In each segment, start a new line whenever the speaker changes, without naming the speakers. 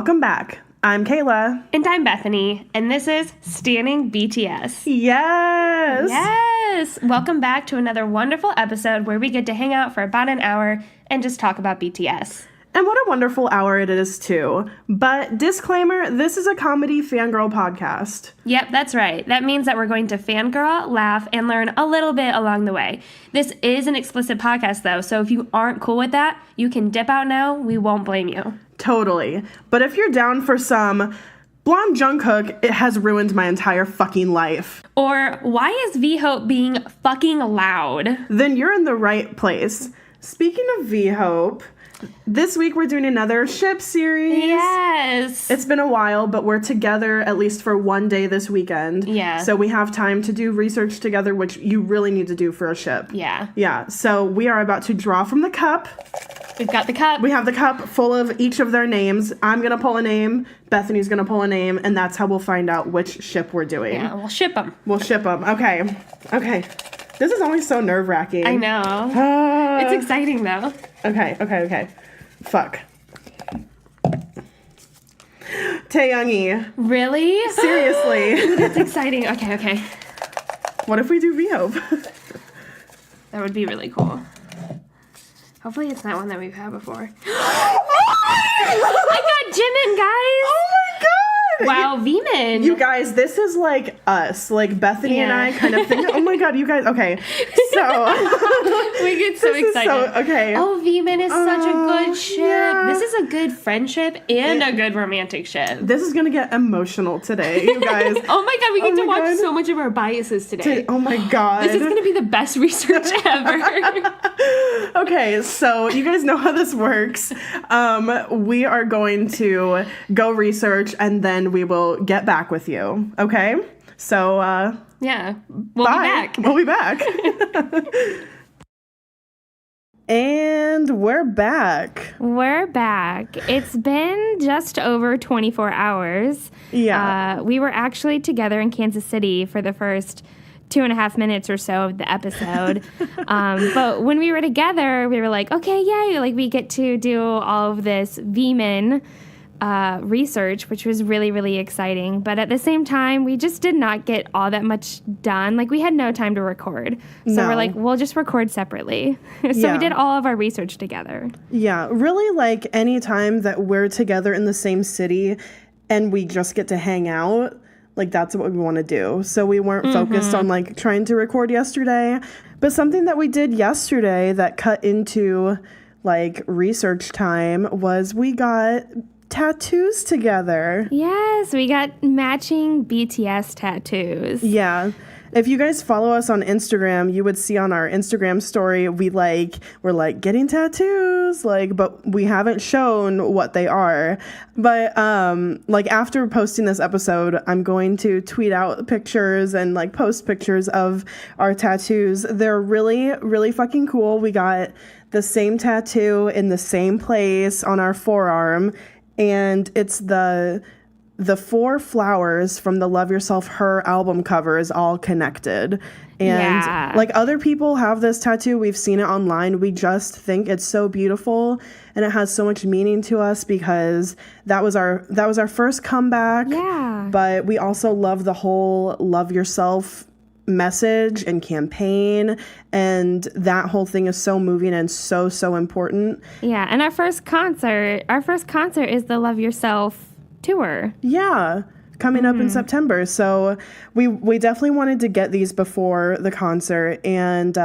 Welcome back. I'm Kayla.
And I'm Bethany, and this is Standing BTS.
Yes!
Yes! Welcome back to another wonderful episode where we get to hang out for about an hour and just talk about BTS.
And what a wonderful hour it is, too. But disclaimer, this is a comedy fangirl podcast.
Yep, that's right. That means that we're going to fangirl, laugh, and learn a little bit along the way. This is an explicit podcast, though, so if you aren't cool with that, you can dip out now. We won't blame you.
Totally. But if you're down for some Blonde Jungkook, it has ruined my entire fucking life.
Or why is V-Hope being fucking loud?
Then you're in the right place. Speaking of V-Hope, this week we're doing another ship series.
Yes.
It's been a while, but we're together at least for one day this weekend.
Yeah.
So we have time to do research together, which you really need to do for a ship.
Yeah.
Yeah. So we are about to draw from the cup.
We've got the cup.
We have the cup full of each of their names. I'm going to pull a name. Bethany's going to pull a name. And that's how we'll find out which ship we're doing.
Yeah, we'll ship them.
We'll ship them. Okay. Okay. This is always so nerve-wracking.
I know. It's exciting, though.
Okay. Fuck. Taehyung.
Really?
Seriously.
That's exciting. Okay.
What if we do V-Hope?
That would be really cool. Hopefully it's not one that we've had before. I got Jimin, guys!
Oh my god!
Wow, Vmin.
You guys, this is like us. Like Bethany and I kind of think, oh my god, you guys, okay. So.
We get so excited.
Okay.
Oh, Vmin is such a good ship.
Yeah.
This is a good friendship and a good romantic ship.
This is gonna get emotional today, you guys.
Oh my god, we get to watch so much of our biases today.
Oh my god.
This is gonna be the best research ever.
Okay, so you guys know how this works. We are going to go research and then we will get back with you. Okay? So,
yeah. We'll
bye.
be back.
We'll be back. And we're back.
We're back. It's been just over 24 hours.
Yeah.
We were actually together in Kansas City for the first 2.5 minutes or so of the episode. But when we were together, we were like, okay, yay. Like, we get to do all of this Vmin research, which was really, really exciting. But at the same time, we just did not get all that much done. Like, we had no time to record. So we're like, we'll just record separately. So we did all of our research together.
Yeah. Really, like, any time that we're together in the same city and we just get to hang out, like, that's what we want to do. So we weren't focused on, like, trying to record yesterday. But something that we did yesterday that cut into, like, research time was we got tattoos together.
Yes, we got matching BTS tattoos.
Yeah. If you guys follow us on Instagram, you would see on our Instagram story, we're like getting tattoos, like, but we haven't shown what they are. But, like, after posting this episode, I'm going to tweet out pictures and, like, post pictures of our tattoos. They're really, really fucking cool. We got the same tattoo in the same place on our forearm, and it's the 4 flowers from the Love Yourself Her album cover is all connected. And like, other people have this tattoo. We've seen it online. We just think it's so beautiful and it has so much meaning to us because that was our first comeback.
Yeah.
But we also love the whole Love Yourself message and campaign, and that whole thing is so moving and so important.
Yeah, and our first concert is the Love Yourself tour.
Yeah, coming up in September. So we definitely wanted to get these before the concert, and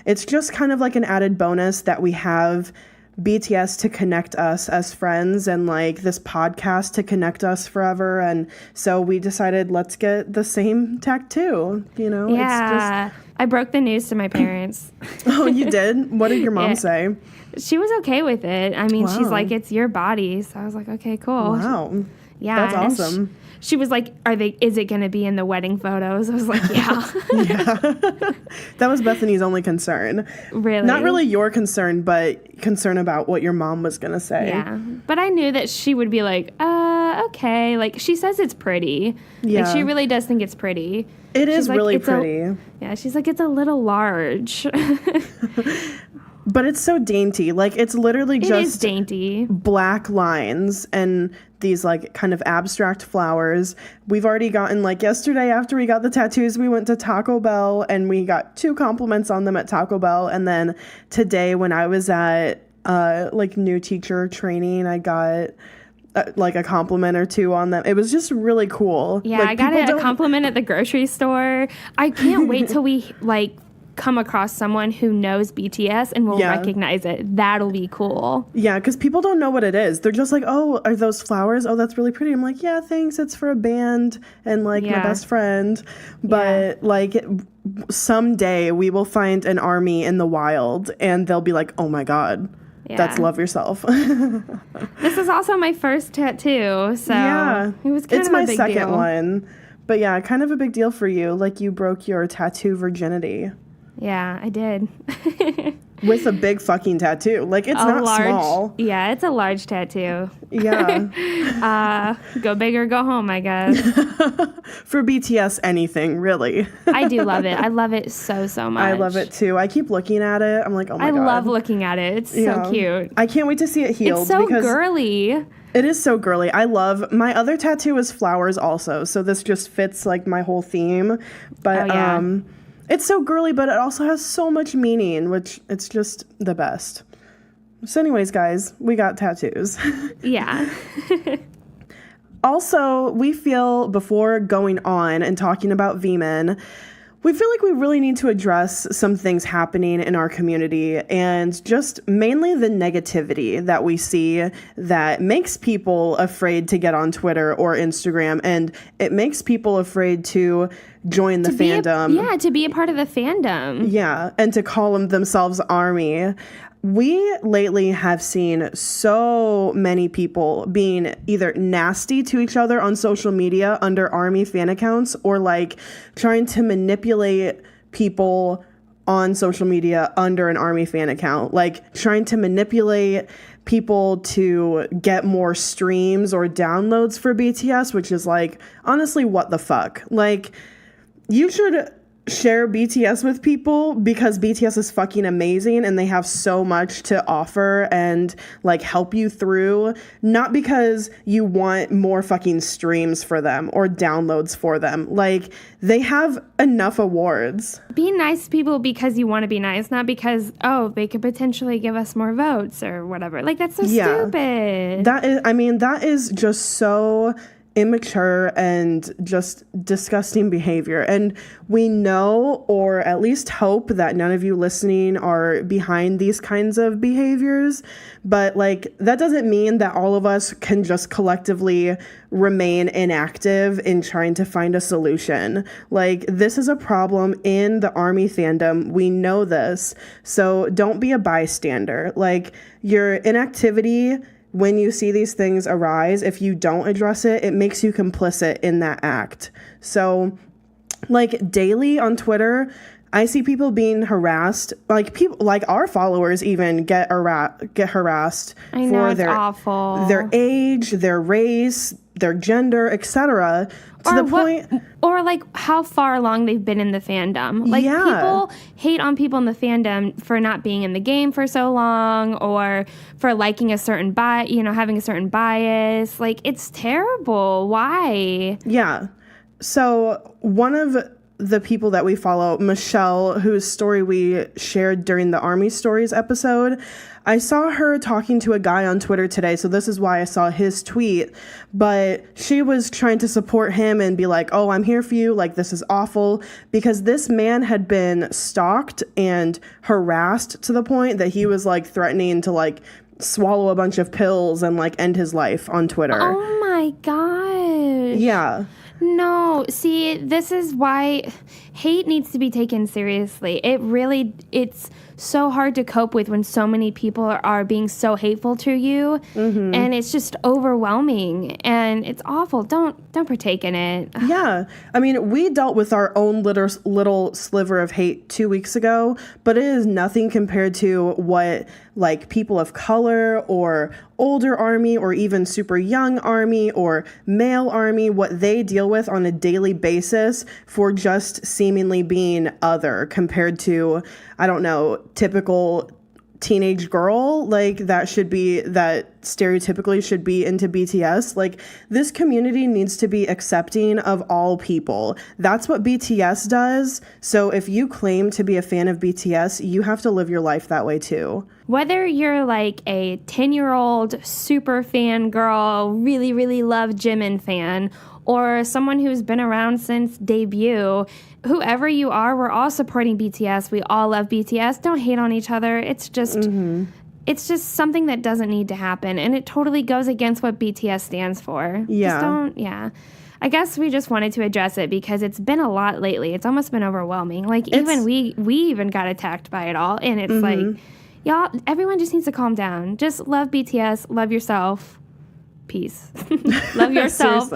it's just kind of like an added bonus that we have BTS to connect us as friends and, like, this podcast to connect us forever. And so we decided, let's get the same tattoo, you know?
Yeah.
It's just...
I broke the news to my parents.
Oh, you did? What did your mom say?
She was okay with it. I mean, she's like, it's your body. So I was like, okay, cool.
Wow.
Yeah.
That's awesome.
She was like, is it going to be in the wedding photos? I was like, yeah.
Yeah. That was Bethany's only concern.
Really?
Not really your concern, but concern about what your mom was going to say.
Yeah. But I knew that she would be like, okay. Like, she says it's pretty.
Yeah.
Like, she really does think it's pretty.
It is
like,
really pretty.
Yeah, she's like, it's a little large.
But it's so dainty. Like, it's literally
It is
just
dainty.
black lines and these like kind of abstract flowers. We've already gotten, like, yesterday after we got the tattoos, we went to Taco Bell and we got 2 compliments on them at Taco Bell. And then today when I was at like new teacher training, I got like a compliment or 2 on them. It was just really cool.
Yeah,
like,
I got a compliment at the grocery store. I can't wait till we like come across someone who knows BTS and will recognize it. That'll be cool.
Yeah, because people don't know what it is. They're just like, oh, are those flowers? Oh, that's really pretty. I'm like, yeah, thanks. It's for a band and like my best friend. But like someday we will find an army in the wild and they'll be like, oh my God, that's Love Yourself.
This is also my first tattoo. So it was kind
it's
of a
my
big
second
deal.
one. But yeah, kind of a big deal for you. Like you broke your tattoo virginity.
Yeah, I did.
With a big fucking tattoo. Like, it's not small.
Yeah, it's a large tattoo.
Yeah.
Go big or go home, I guess.
For BTS, anything, really.
I do love it. I love it so much.
I love it, too. I keep looking at it. I'm like, oh, my God.
I love looking at it. It's so cute.
I can't wait to see it healed.
It's so girly.
It is so girly. I love... My other tattoo is flowers also, so this just fits, like, my whole theme. But, it's so girly, but it also has so much meaning, which it's just the best. So anyways, guys, we got tattoos.
Yeah.
Also, we feel before going on and talking about Vmin, we feel like we really need to address some things happening in our community and just mainly the negativity that we see that makes people afraid to get on Twitter or Instagram, and it makes people afraid to join the fandom.
To be a part of the fandom.
Yeah, and to call themselves ARMY. We lately have seen so many people being either nasty to each other on social media under ARMY fan accounts or like trying to manipulate people on social media under an ARMY fan account, like trying to manipulate people to get more streams or downloads for BTS, which is like, honestly, what the fuck? Like, you should share BTS with people because BTS is fucking amazing and they have so much to offer and like help you through, not because you want more fucking streams for them or downloads for them. Like, they have enough awards.
Be nice to people because you want to be nice, not because, oh, they could potentially give us more votes or whatever. Like, that's so stupid.
That is just so immature and just disgusting behavior. And we know, or at least hope, that none of you listening are behind these kinds of behaviors. But like, that doesn't mean that all of us can just collectively remain inactive in trying to find a solution. Like, this is a problem in the ARMY fandom. We know this. So don't be a bystander. Like, your inactivity when you see these things arise, if you don't address it, it makes you complicit in that act. So, like, daily on Twitter, I see people being harassed. Like, people, like our followers even get harassed for their age, their race, their gender, etc. To the point,
or like how far along they've been in the fandom. Like, people hate on people in the fandom for not being in the game for so long, or for liking a certain having a certain bias. Like, it's terrible. Why?
Yeah. So one of the people that we follow, Michelle, whose story we shared during the ARMY Stories episode, I saw her talking to a guy on Twitter today, so this is why I saw his tweet, but she was trying to support him and be like, oh, I'm here for you, like, this is awful, because this man had been stalked and harassed to the point that he was, like, threatening to, like, swallow a bunch of pills and, like, end his life on Twitter.
Oh my gosh.
Yeah.
No, see, this is why hate needs to be taken seriously. It's so hard to cope with when so many people are being so hateful to you, and it's just overwhelming, and it's awful. Don't partake in it.
Yeah. I mean, we dealt with our own little sliver of hate 2 weeks ago, but it is nothing compared to what, like, people of color or older ARMY or even super young ARMY or male ARMY, what they deal with on a daily basis for just seemingly being other compared to, I don't know, typical teenage girl like that stereotypically should be into BTS. Like, this community needs to be accepting of all people. That's what BTS does. So if you claim to be a fan of BTS, you have to live your life that way too.
Whether you're like a 10-year-old super fan girl, really, really love Jimin fan, or someone who's been around since debut, whoever you are, we're all supporting BTS. We all love BTS. Don't hate on each other. It's just it's just something that doesn't need to happen, and it totally goes against what BTS stands for. I guess we just wanted to address it because it's been a lot lately. It's almost been overwhelming. Like, even we even got attacked by it all, and it's like, y'all, everyone just needs to calm down. Just love BTS, love yourself. Peace. Love yourself.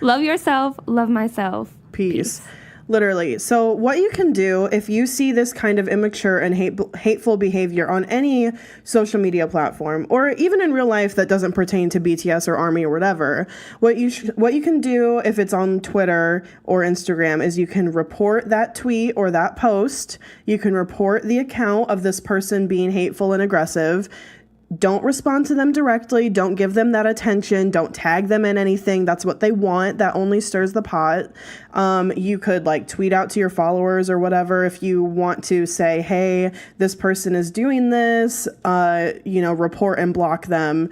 Love yourself, love myself.
Peace. Literally. So what you can do if you see this kind of immature and hateful behavior on any social media platform, or even in real life that doesn't pertain to BTS or ARMY or whatever, what you can do if it's on Twitter or Instagram is you can report that tweet or that post. You can report the account of this person being hateful and aggressive. Don't respond to them directly. Don't give them that attention. Don't tag them in anything. That's what they want. That only stirs the pot. You could like tweet out to your followers or whatever if you want to say, hey, this person is doing this, report and block them.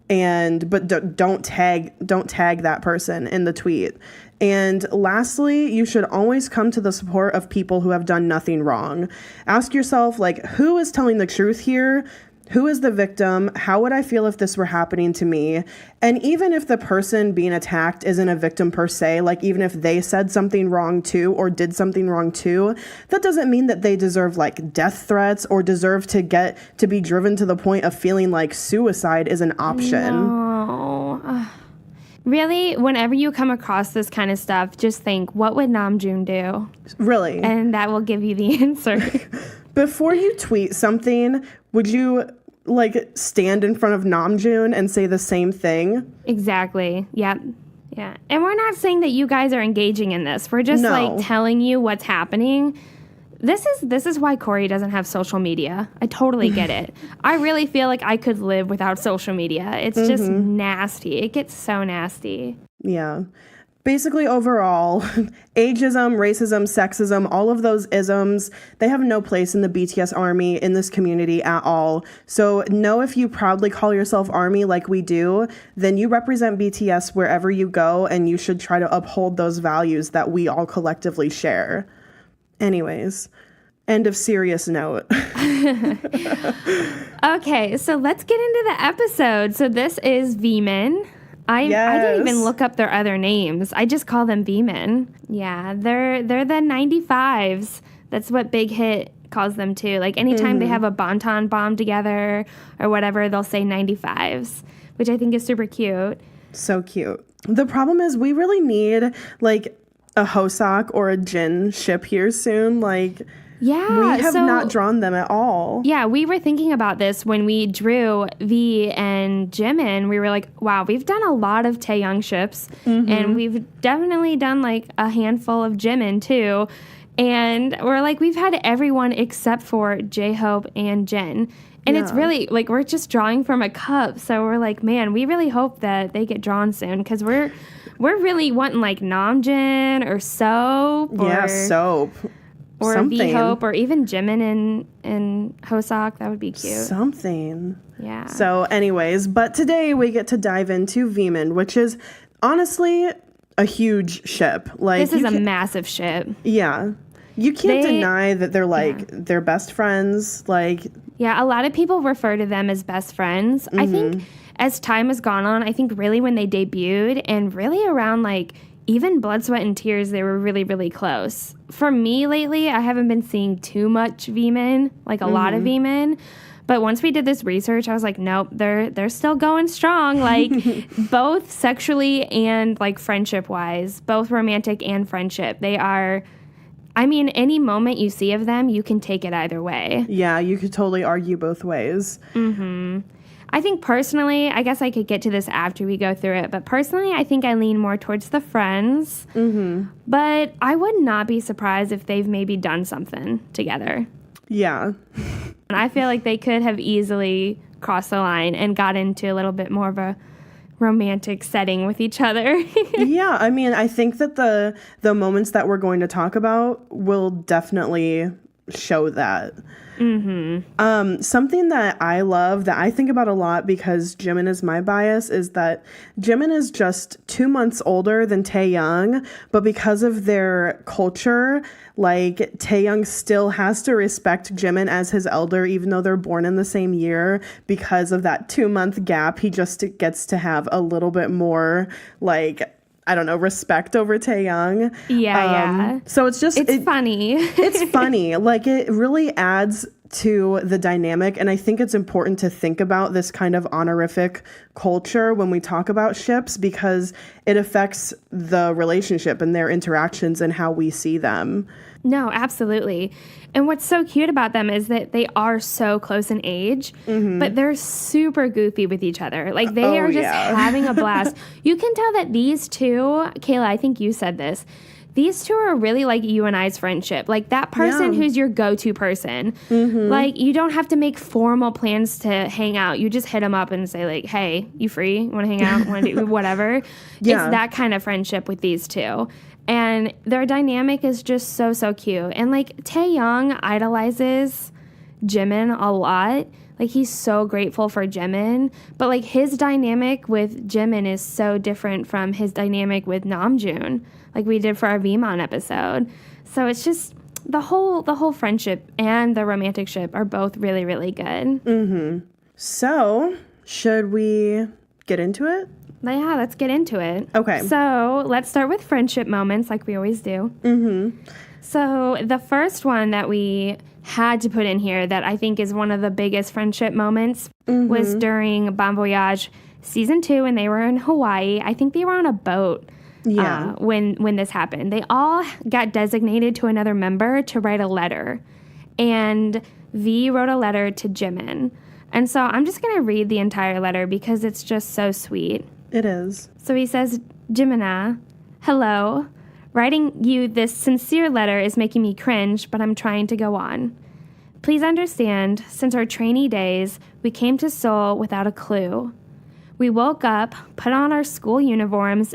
But don't tag that person in the tweet. And lastly, you should always come to the support of people who have done nothing wrong. Ask yourself, like, who is telling the truth here? Who is the victim? How would I feel if this were happening to me? And even if the person being attacked isn't a victim per se, like even if they said something wrong too or did something wrong too, that doesn't mean that they deserve like death threats or deserve to be driven to the point of feeling like suicide is an option.
No. Really, whenever you come across this kind of stuff, just think, what would Namjoon do?
Really?
And that will give you the answer.
Before you tweet something, would you like stand in front of Namjoon and say the same thing?
Exactly. Yep. Yeah. And we're not saying that you guys are engaging in this. We're just like telling you what's happening. This is why Corey doesn't have social media. I totally get it. I really feel like I could live without social media. It's just nasty. It gets so nasty.
Yeah. Basically, overall, ageism, racism, sexism, all of those isms, they have no place in the BTS ARMY, in this community at all. So know if you proudly call yourself ARMY like we do, then you represent BTS wherever you go, and you should try to uphold those values that we all collectively share. Anyways, end of serious note.
Okay, so let's get into the episode. So this is Vmin. I didn't even look up their other names. I just call them Vmin. Yeah, they're the 95s. That's what Big Hit calls them too. Like anytime they have a Bonton bomb together or whatever, they'll say 95s, which I think is super cute.
So cute. The problem is we really need like a Hoseok or a Jin ship here soon. Like,
yeah,
we have not drawn them at all.
Yeah, we were thinking about this when we drew V and Jimin. We were like, wow, we've done a lot of Taehyung ships, and we've definitely done like a handful of Jimin too. And we're like, we've had everyone except for J-Hope and Jin. And it's really like we're just drawing from a cup. So we're like, man, we really hope that they get drawn soon because we're really wanting like Namjoon or Soap.
Soap.
Or V-Hope, or even Jimin and Hoseok. That would be cute.
Something.
Yeah.
So anyways, but today we get to dive into Vmin, which is honestly a huge ship. Like,
this is a massive ship.
Yeah. You can't deny that they're like they're best friends. Like,
yeah, a lot of people refer to them as best friends. I think as time has gone on, I think really when they debuted and really around like even Blood, Sweat, and Tears, they were really, really close. For me lately, I haven't been seeing too much Vmin, like a lot of Vmin. But once we did this research, I was like, nope, they're still going strong. Like both sexually and like friendship-wise, both romantic and friendship. They are, I mean, any moment you see of them, you can take it either way.
Yeah, you could totally argue both ways.
I think personally, I guess I could get to this after we go through it, but personally, I think I lean more towards the friends. But I would not be surprised if they've maybe done something together.
Yeah.
And I feel like they could have easily crossed the line and got into a little bit more of a romantic setting with each other.
Yeah, I mean, I think that the moments that we're going to talk about will definitely show that. Something that I love, that I think about a lot because Jimin is my bias, is that Jimin is just 2 months older than Taehyung, but because of their culture, like, Taehyung still has to respect Jimin as his elder, even though they're born in the same year. Because of that 2-month gap, he just gets to have a little bit more, like, I don't know, respect over Taehyung.
Yeah.
So it's just...
It's funny.
It's funny. Like, it really adds to the dynamic, and I think it's important to think about this kind of honorific culture when we talk about ships, because it affects the relationship and their interactions and how we see them.
No, absolutely. And what's so cute about them is that they are so close in age, but they're super goofy with each other. Like, they are just having a blast. You can tell that these two, Kayla, I think you said this, these two are really like you and I's friendship. Like, that person who's your go-to person. Like, you don't have to make formal plans to hang out. You just hit them up and say, like, hey, you free? Want to hang out? Want to do whatever?
Yeah.
It's that kind of friendship with these two. And their dynamic is just so, so cute. And, like, Taehyung idolizes Jimin a lot. Like, he's so grateful for Jimin. But, like, his dynamic with Jimin is so different from his dynamic with Namjoon, like we did for our Vmin episode. So it's just the whole friendship and the romantic ship are both really, really good.
So, should we get into it?
Yeah, let's get into it.
Okay.
So let's start with friendship moments like we always do. So the first one that we had to put in here that I think is one of the biggest friendship moments was during Bon Voyage Season 2 when they were in Hawaii. I think they were on a boat when this happened. They all got designated to another member to write a letter. And V wrote a letter to Jimin. And so I'm just going to read the entire letter because it's just so sweet.
It is.
So he says, Jimina, hello. Writing you this sincere letter is making me cringe, but I'm trying to go on. Please understand, since our trainee days, we came to Seoul without a clue. We woke up, put on our school uniforms,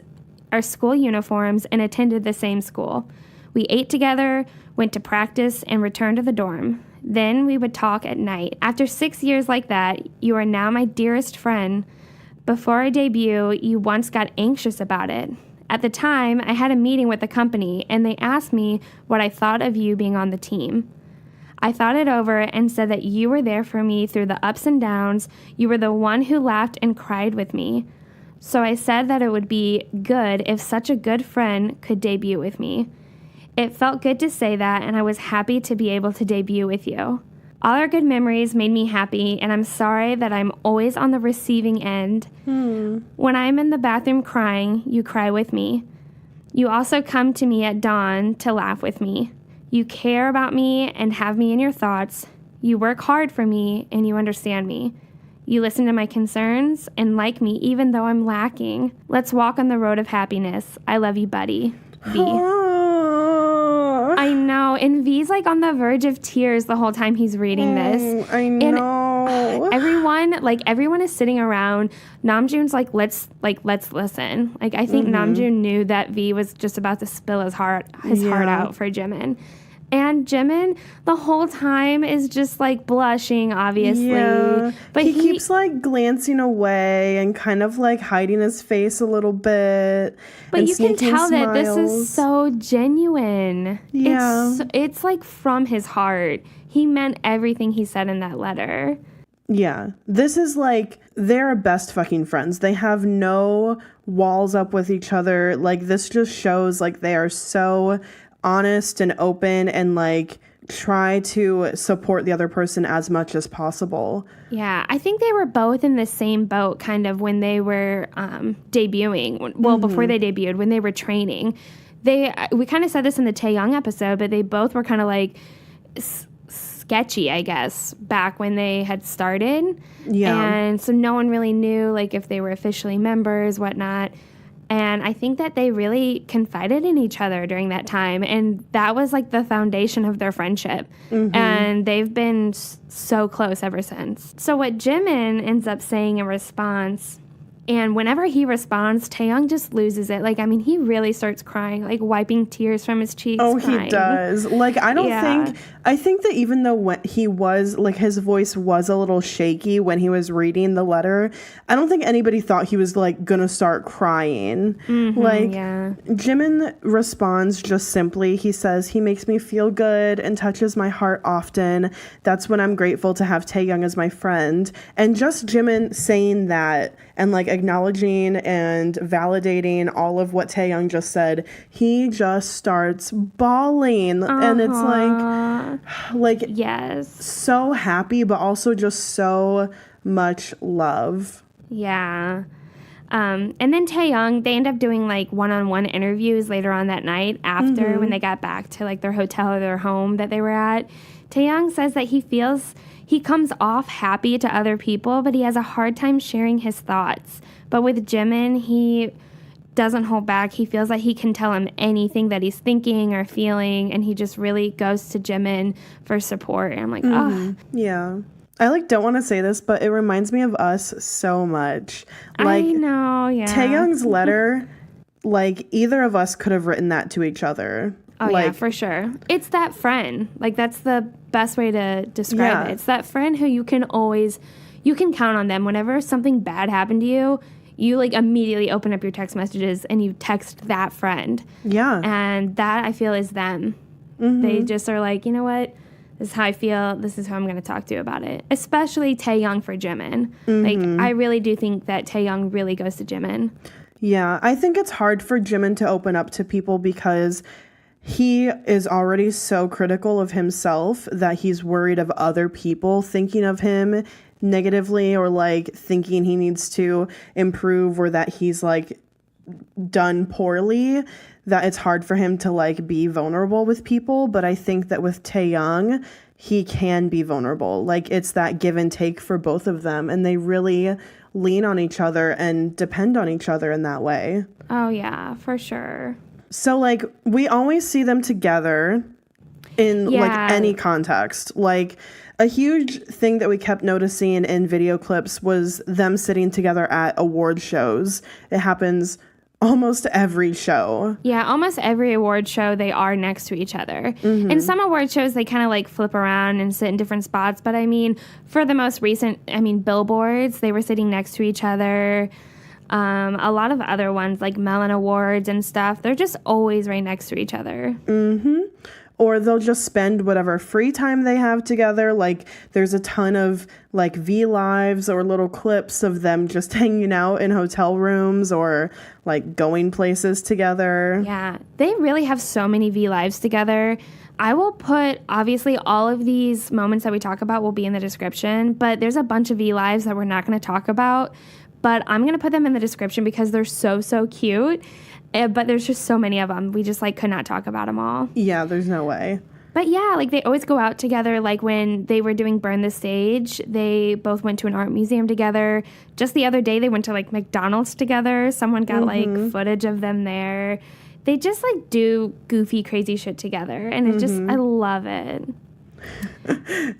and attended the same school. We ate together, went to practice, and returned to the dorm. Then we would talk at night. After 6 years like that, you are now my dearest friend. Before I debut, you once got anxious about it. At the time, I had a meeting with the company, and they asked me what I thought of you being on the team. I thought it over and said that you were there for me through the ups and downs. You were the one who laughed and cried with me. So I said that it would be good if such a good friend could debut with me. It felt good to say that, and I was happy to be able to debut with you. All our good memories made me happy, and I'm sorry that I'm always on the receiving end. When I'm in the bathroom crying, you cry with me. You also come to me at dawn to laugh with me. You care about me and have me in your thoughts. You work hard for me, and you understand me. You listen to my concerns and like me even though I'm lacking. Let's walk on the road of happiness. I love you, buddy. V. I know, and V's like on the verge of tears the whole time he's reading this.
I know.
And everyone is sitting around. Namjoon's like, let's listen. Like, I think Namjoon knew that V was just about to spill his heart out for Jimin. And Jimin the whole time is just like blushing, obviously.
Yeah.
But
he keeps like glancing away and kind of like hiding his face a little bit.
But you can tell that this is so genuine.
Yeah.
It's like from his heart. He meant everything he said in that letter.
Yeah. This is like, they're best fucking friends. They have no walls up with each other. Like, this just shows like they are so honest and open and like try to support the other person as much as possible.
Yeah, I think they were both in the same boat kind of when they were debuting. Well, before they debuted, when they were training. We kind of said this in the Taehyung episode, but they both were kind of like sketchy, I guess, back when they had started. Yeah. And so no one really knew like if they were officially members, whatnot. And I think that they really confided in each other during that time. And that was like the foundation of their friendship. And they've been so close ever since. So what Jimin ends up saying in response, and whenever he responds, Taehyung just loses it. Like, I mean, he really starts crying, like wiping tears from his cheeks.
Oh,
crying.
he does. Like, I don't think, I think that even though when he was, like, his voice was a little shaky when he was reading the letter, I don't think anybody thought he was, like, gonna start crying. Jimin responds just simply. He says, he makes me feel good and touches my heart often. That's when I'm grateful to have Taehyung as my friend. And just Jimin saying that and, like, acknowledging and validating all of what Taehyung just said, he just starts bawling. And it's like
yes,
so happy, but also just so much love.
Yeah. And then Taehyung, they end up doing like one-on-one interviews later on that night after when they got back to like their hotel or their home that they were at. Taehyung says that he feels he comes off happy to other people, but he has a hard time sharing his thoughts. But with Jimin, he doesn't hold back. He feels like he can tell him anything that he's thinking or feeling, and he just really goes to Jimin for support. And I'm like, oh.
Yeah. I like don't want to say this, but it reminds me of us so much. Like,
I know, yeah.
Taehyung's letter, like either of us could have written that to each other.
Oh,
like,
yeah, for sure. It's that friend. Like, that's the best way to describe it. It's that friend who you can count on them. Whenever something bad happened to you, you, like, immediately open up your text messages and you text that friend. Yeah. And that, I feel, is them. They just are like, you know what? This is how I feel. This is who I'm going to talk to about it. Especially Taehyung for Jimin. Like, I really do think that Taehyung really goes to Jimin.
Yeah, I think it's hard for Jimin to open up to people because he is already so critical of himself that he's worried of other people thinking of him negatively or like thinking he needs to improve or that he's like done poorly, that it's hard for him to like be vulnerable with people. But I think that with Taehyung, he can be vulnerable. Like it's that give and take for both of them, and they really lean on each other and depend on each other in that way.
Oh yeah, for sure.
So, like, we always see them together in, like, any context. Like, a huge thing that we kept noticing in video clips was them sitting together at award shows. It happens almost every show. Yeah,
almost every award show, they are next to each other. In some award shows, they kind of, like, flip around and sit in different spots. But, I mean, for the most recent, billboards, they were sitting next to each other. A lot of other ones like Melon Awards and stuff, they're just always right next to each other.
Or they'll just spend whatever free time they have together. Like there's a ton of like vlives or little clips of them just hanging out in hotel rooms or like going places together.
Yeah, they really have so many vlives together. I will put, obviously, all of these moments that we talk about will be in the description, but there's a bunch of vlives that we're not going to talk about. But I'm going to put them in the description because they're so, so cute. But there's just so many of them. We just, like, could not talk about them all.
Yeah, there's no way.
But, yeah, like, they always go out together. Like, when they were doing Burn the Stage, they both went to an art museum together. Just the other day, they went to, like, McDonald's together. Someone got, like, footage of them there. They just, like, do goofy, crazy shit together. And it just, I love it.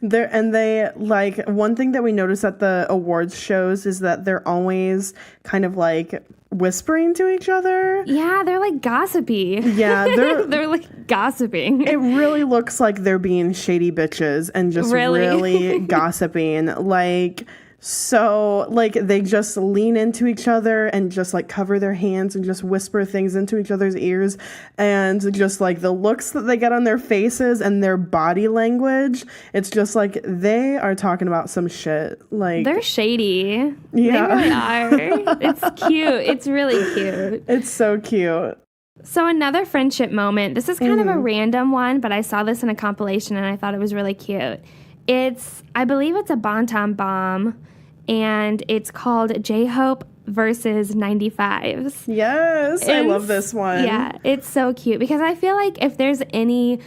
They like one thing that we notice at the awards shows is that they're always kind of like whispering to each other.
Yeah, they're like gossipy.
Yeah,
they're like gossiping.
It really looks like they're being shady bitches and just really gossiping. Like so like they just lean into each other and just like cover their hands and just whisper things into each other's ears, and just like the looks that they get on their faces and their body language, it's just like they are talking about some shit. Like
they're shady.
Yeah,
they really are. It's cute. It's really cute.
It's so cute.
So another friendship moment. This is kind of a random one, but I saw this in a compilation and I thought it was really cute. I believe it's a Bonton Bomb, and it's called J-Hope versus 95s.
Yes, I love this one.
Yeah, it's so cute because I feel like if there's any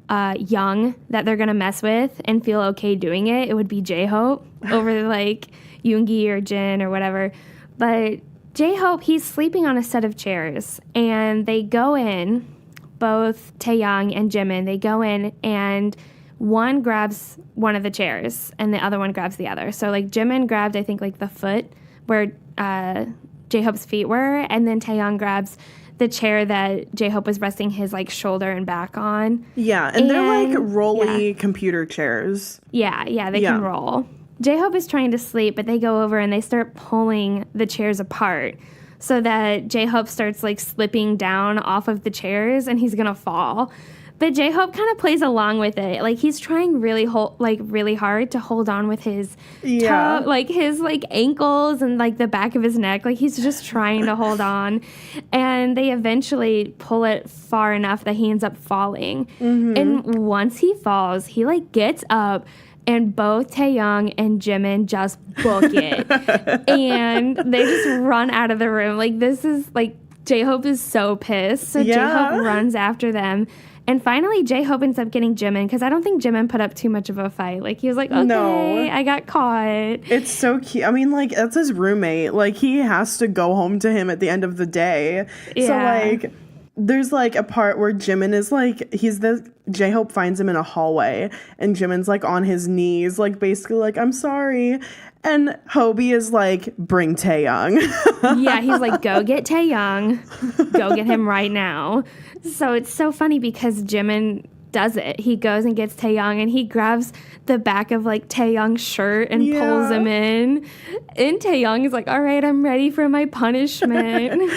young that they're going to mess with and feel okay doing it, it would be J-Hope over like Yoongi or Jin or whatever. But J-Hope, he's sleeping on a set of chairs, and they go in, both Taehyung and Jimin, they go in, and one grabs one of the chairs, and the other one grabs the other. So, like, Jimin grabbed, I think, like, the foot where J-Hope's feet were, and then Taehyung grabs the chair that J-Hope was resting his, like, shoulder and back on.
Yeah, and they're, like, rolly computer chairs.
Yeah, they can roll. J-Hope is trying to sleep, but they go over and they start pulling the chairs apart so that J-Hope starts, like, slipping down off of the chairs and he's gonna fall. But J-Hope kind of plays along with it. Like, he's trying really hard to hold on with his toe, like, his, like, ankles and, like, the back of his neck. Like, he's just trying to hold on. And they eventually pull it far enough that he ends up falling. Mm-hmm. And once he falls, he, like, gets up, and both Taehyung and Jimin just book it. And they just run out of the room. Like, this is, like, J-Hope is so pissed. So J-Hope runs after them. And finally, J-Hope ends up getting Jimin, because I don't think Jimin put up too much of a fight. Like, he was like, okay, I got caught.
It's so cute. I mean, like, that's his roommate. Like, he has to go home to him at the end of the day. Yeah. So, like, there's, like, a part where Jimin is, like, J-Hope finds him in a hallway, and Jimin's, like, on his knees, like, basically, like, I'm sorry. And Hobie is like, bring Taehyung.
Yeah, he's like, go get Taehyung. Go get him right now. So it's so funny because Jimin does it. He goes and gets Taehyung, and he grabs the back of, like, Taehyung's shirt and pulls him in. And Taehyung is like, all right, I'm ready for my punishment.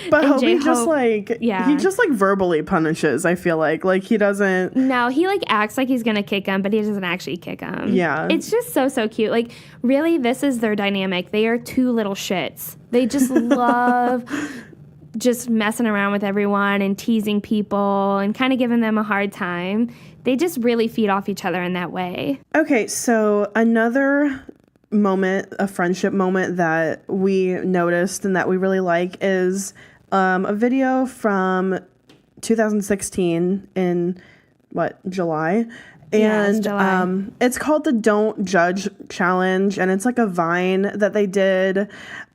But Hobie just, like, he just, like, verbally punishes, I feel like. Like, he doesn't...
No, he, like, acts like he's gonna kick him, but he doesn't actually kick him.
Yeah.
It's just so cute. Like, really, this is their dynamic. They are two little shits. They just love just messing around with everyone and teasing people and kind of giving them a hard time. They just really feed off each other in that way.
Okay, so another moment, a friendship moment that we noticed and that we really like is a video from 2016 in July. And
July.
It's called the Don't Judge Challenge, and it's like a Vine that they did.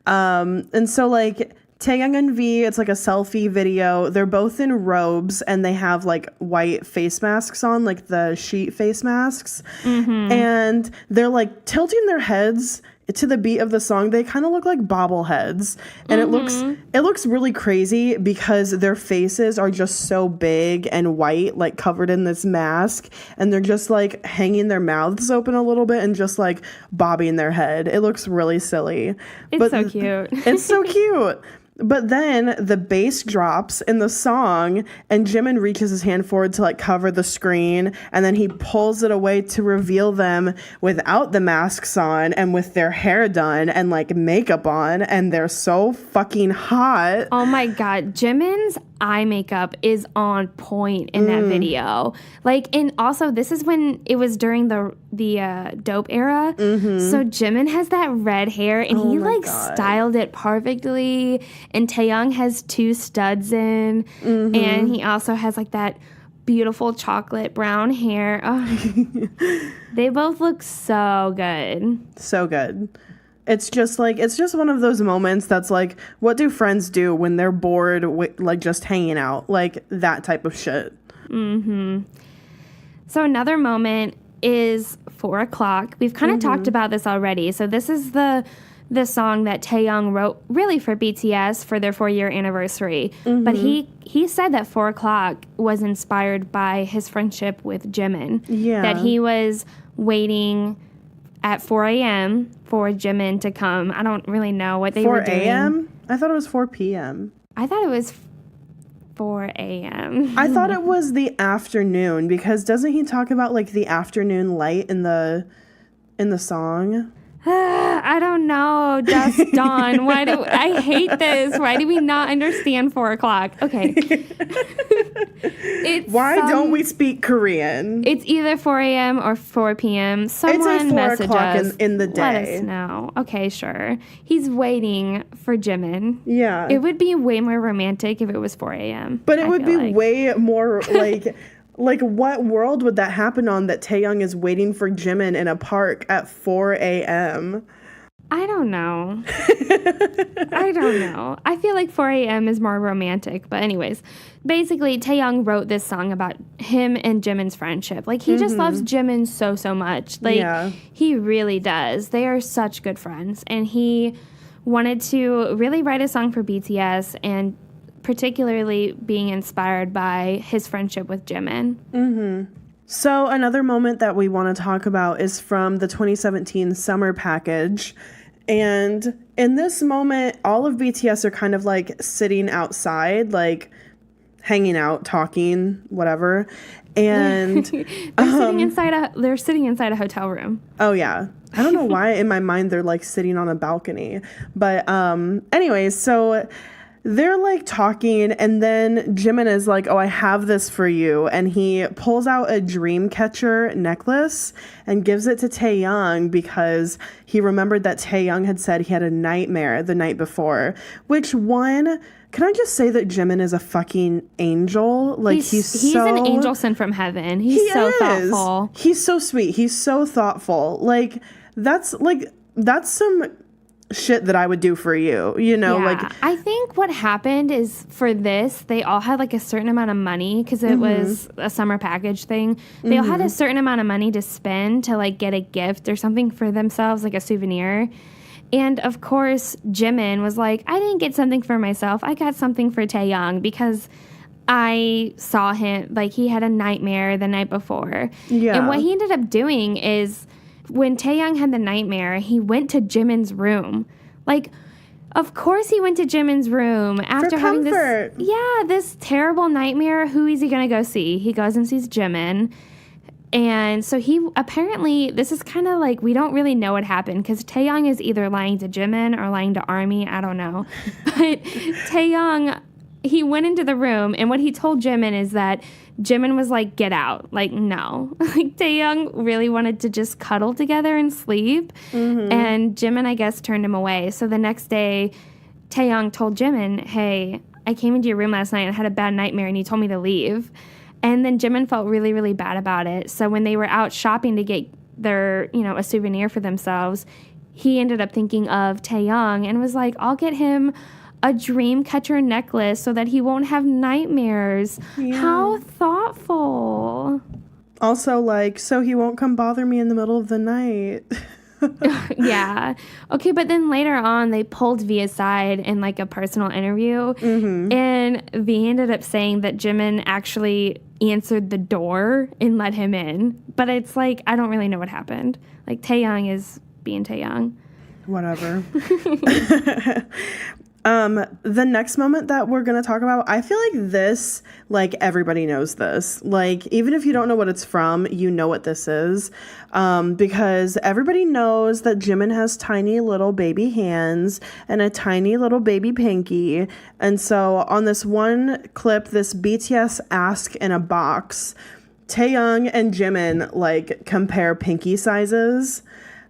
And so, like, Taehyung and V, it's like a selfie video. They're both in robes, and they have, like, white face masks on, like the sheet face masks. Mm-hmm. And they're, like, tilting their heads to the beat of the song. They kind of look like bobbleheads. And it looks really crazy because their faces are just so big and white, like, covered in this mask. And they're just, like, hanging their mouths open a little bit and just, like, bobbing their head. It looks really silly.
It's so cute.
It's so cute. But then the bass drops in the song, and Jimin reaches his hand forward to, like, cover the screen, and then he pulls it away to reveal them without the masks on and with their hair done and, like, makeup on, and they're so fucking hot.
Oh my god, Jimin's eye makeup is on point in that video. Like, and also this is when it was during the dope era. Mm-hmm. So Jimin has that red hair, and he like styled it perfectly. And Taehyung has two studs in, and he also has like that beautiful chocolate brown hair. Oh, they both look so good.
So good. It's just one of those moments that's like, what do friends do when they're bored, like, just hanging out? Like, that type of shit.
Mm-hmm. So another moment is 4 o'clock. We've kind of talked about this already. So this is the song that Taehyung wrote really for BTS for their 4-year anniversary. Mm-hmm. But he said that 4 o'clock was inspired by his friendship with Jimin. Yeah. That he was waiting at 4 a.m. for Jimin to come. I don't really know what they were doing.
4 a.m.? I thought it was 4 p.m.
I thought it was 4 a.m.
I thought it was the afternoon, because doesn't he talk about, like, the afternoon light in the song?
I don't know, Just Dawn. I hate this. Why do we not understand 4 o'clock? Okay.
Why don't we speak Korean?
It's either 4 a.m. or 4 p.m. Someone
it's like 4
message
o'clock
us.
in the day.
Let us know. Okay, sure. He's waiting for Jimin.
Yeah.
It would be way more romantic if it was 4 a.m.
But it would be way more like... Like, what world would that happen on, that Taehyung is waiting for Jimin in a park at 4 a.m.?
I don't know. I don't know. I feel like 4 a.m. is more romantic. But anyways, basically, Taehyung wrote this song about him and Jimin's friendship. Like, he just loves Jimin so much. Like, he really does. They are such good friends. And he wanted to really write a song for BTS, and particularly being inspired by his friendship with Jimin.
So another moment that we want to talk about is from the 2017 summer package. And in this moment, all of BTS are kind of like sitting outside, like hanging out, talking, whatever. And
they're sitting inside a hotel room.
Oh yeah. I don't know why in my mind they're like sitting on a balcony. But anyways, so they're like talking, and then Jimin is like, oh, I have this for you. And he pulls out a dream catcher necklace and gives it to Taehyung because he remembered that Taehyung had said he had a nightmare the night before. Can I just say that Jimin is a fucking angel? Like, he's
an angel sent from heaven. He's so thoughtful.
He's so sweet. He's so thoughtful. That's some shit that I would do for you, you know?
Yeah.
Like,
I think what happened is for this, they all had like a certain amount of money because it was a summer package thing. They all had a certain amount of money to spend to like get a gift or something for themselves, like a souvenir. And of course, Jimin was like, I didn't get something for myself. I got something for Taehyung because I saw him, like, he had a nightmare the night before.
Yeah.
And what he ended up doing is when Taehyung had the nightmare, he went to Jimin's room. Like, of course he went to Jimin's room after having this terrible nightmare. Who is he going to go see? He goes and sees Jimin. And so he apparently, this is kind of like, we don't really know what happened because Taehyung is either lying to Jimin or lying to Army. I don't know. But Taehyung, he went into the room, and what he told Jimin is that Jimin was like, get out. Like, no. Like, Taehyung really wanted to just cuddle together and sleep. And Jimin, I guess, turned him away. So the next day, Taehyung told Jimin, hey, I came into your room last night and had a bad nightmare, and you told me to leave. And then Jimin felt really, really bad about it. So when they were out shopping to get their, a souvenir for themselves, he ended up thinking of Taehyung and was like, I'll get him a dream catcher necklace so that he won't have nightmares. Yeah. How thoughtful.
Also, like, so he won't come bother me in the middle of the night.
Yeah. Okay, but then later on, they pulled V aside in, like, a personal interview. And V ended up saying that Jimin actually answered the door and let him in. But it's like, I don't really know what happened. Like, Taehyung is being Taehyung.
Whatever. The next moment that we're going to talk about, I feel like this, like, everybody knows this. Like, even if you don't know what it's from, you know what this is. Because everybody knows that Jimin has tiny little baby hands and a tiny little baby pinky. And so on this one clip, this BTS Ask in a Box, Taehyung and Jimin, like, compare pinky sizes.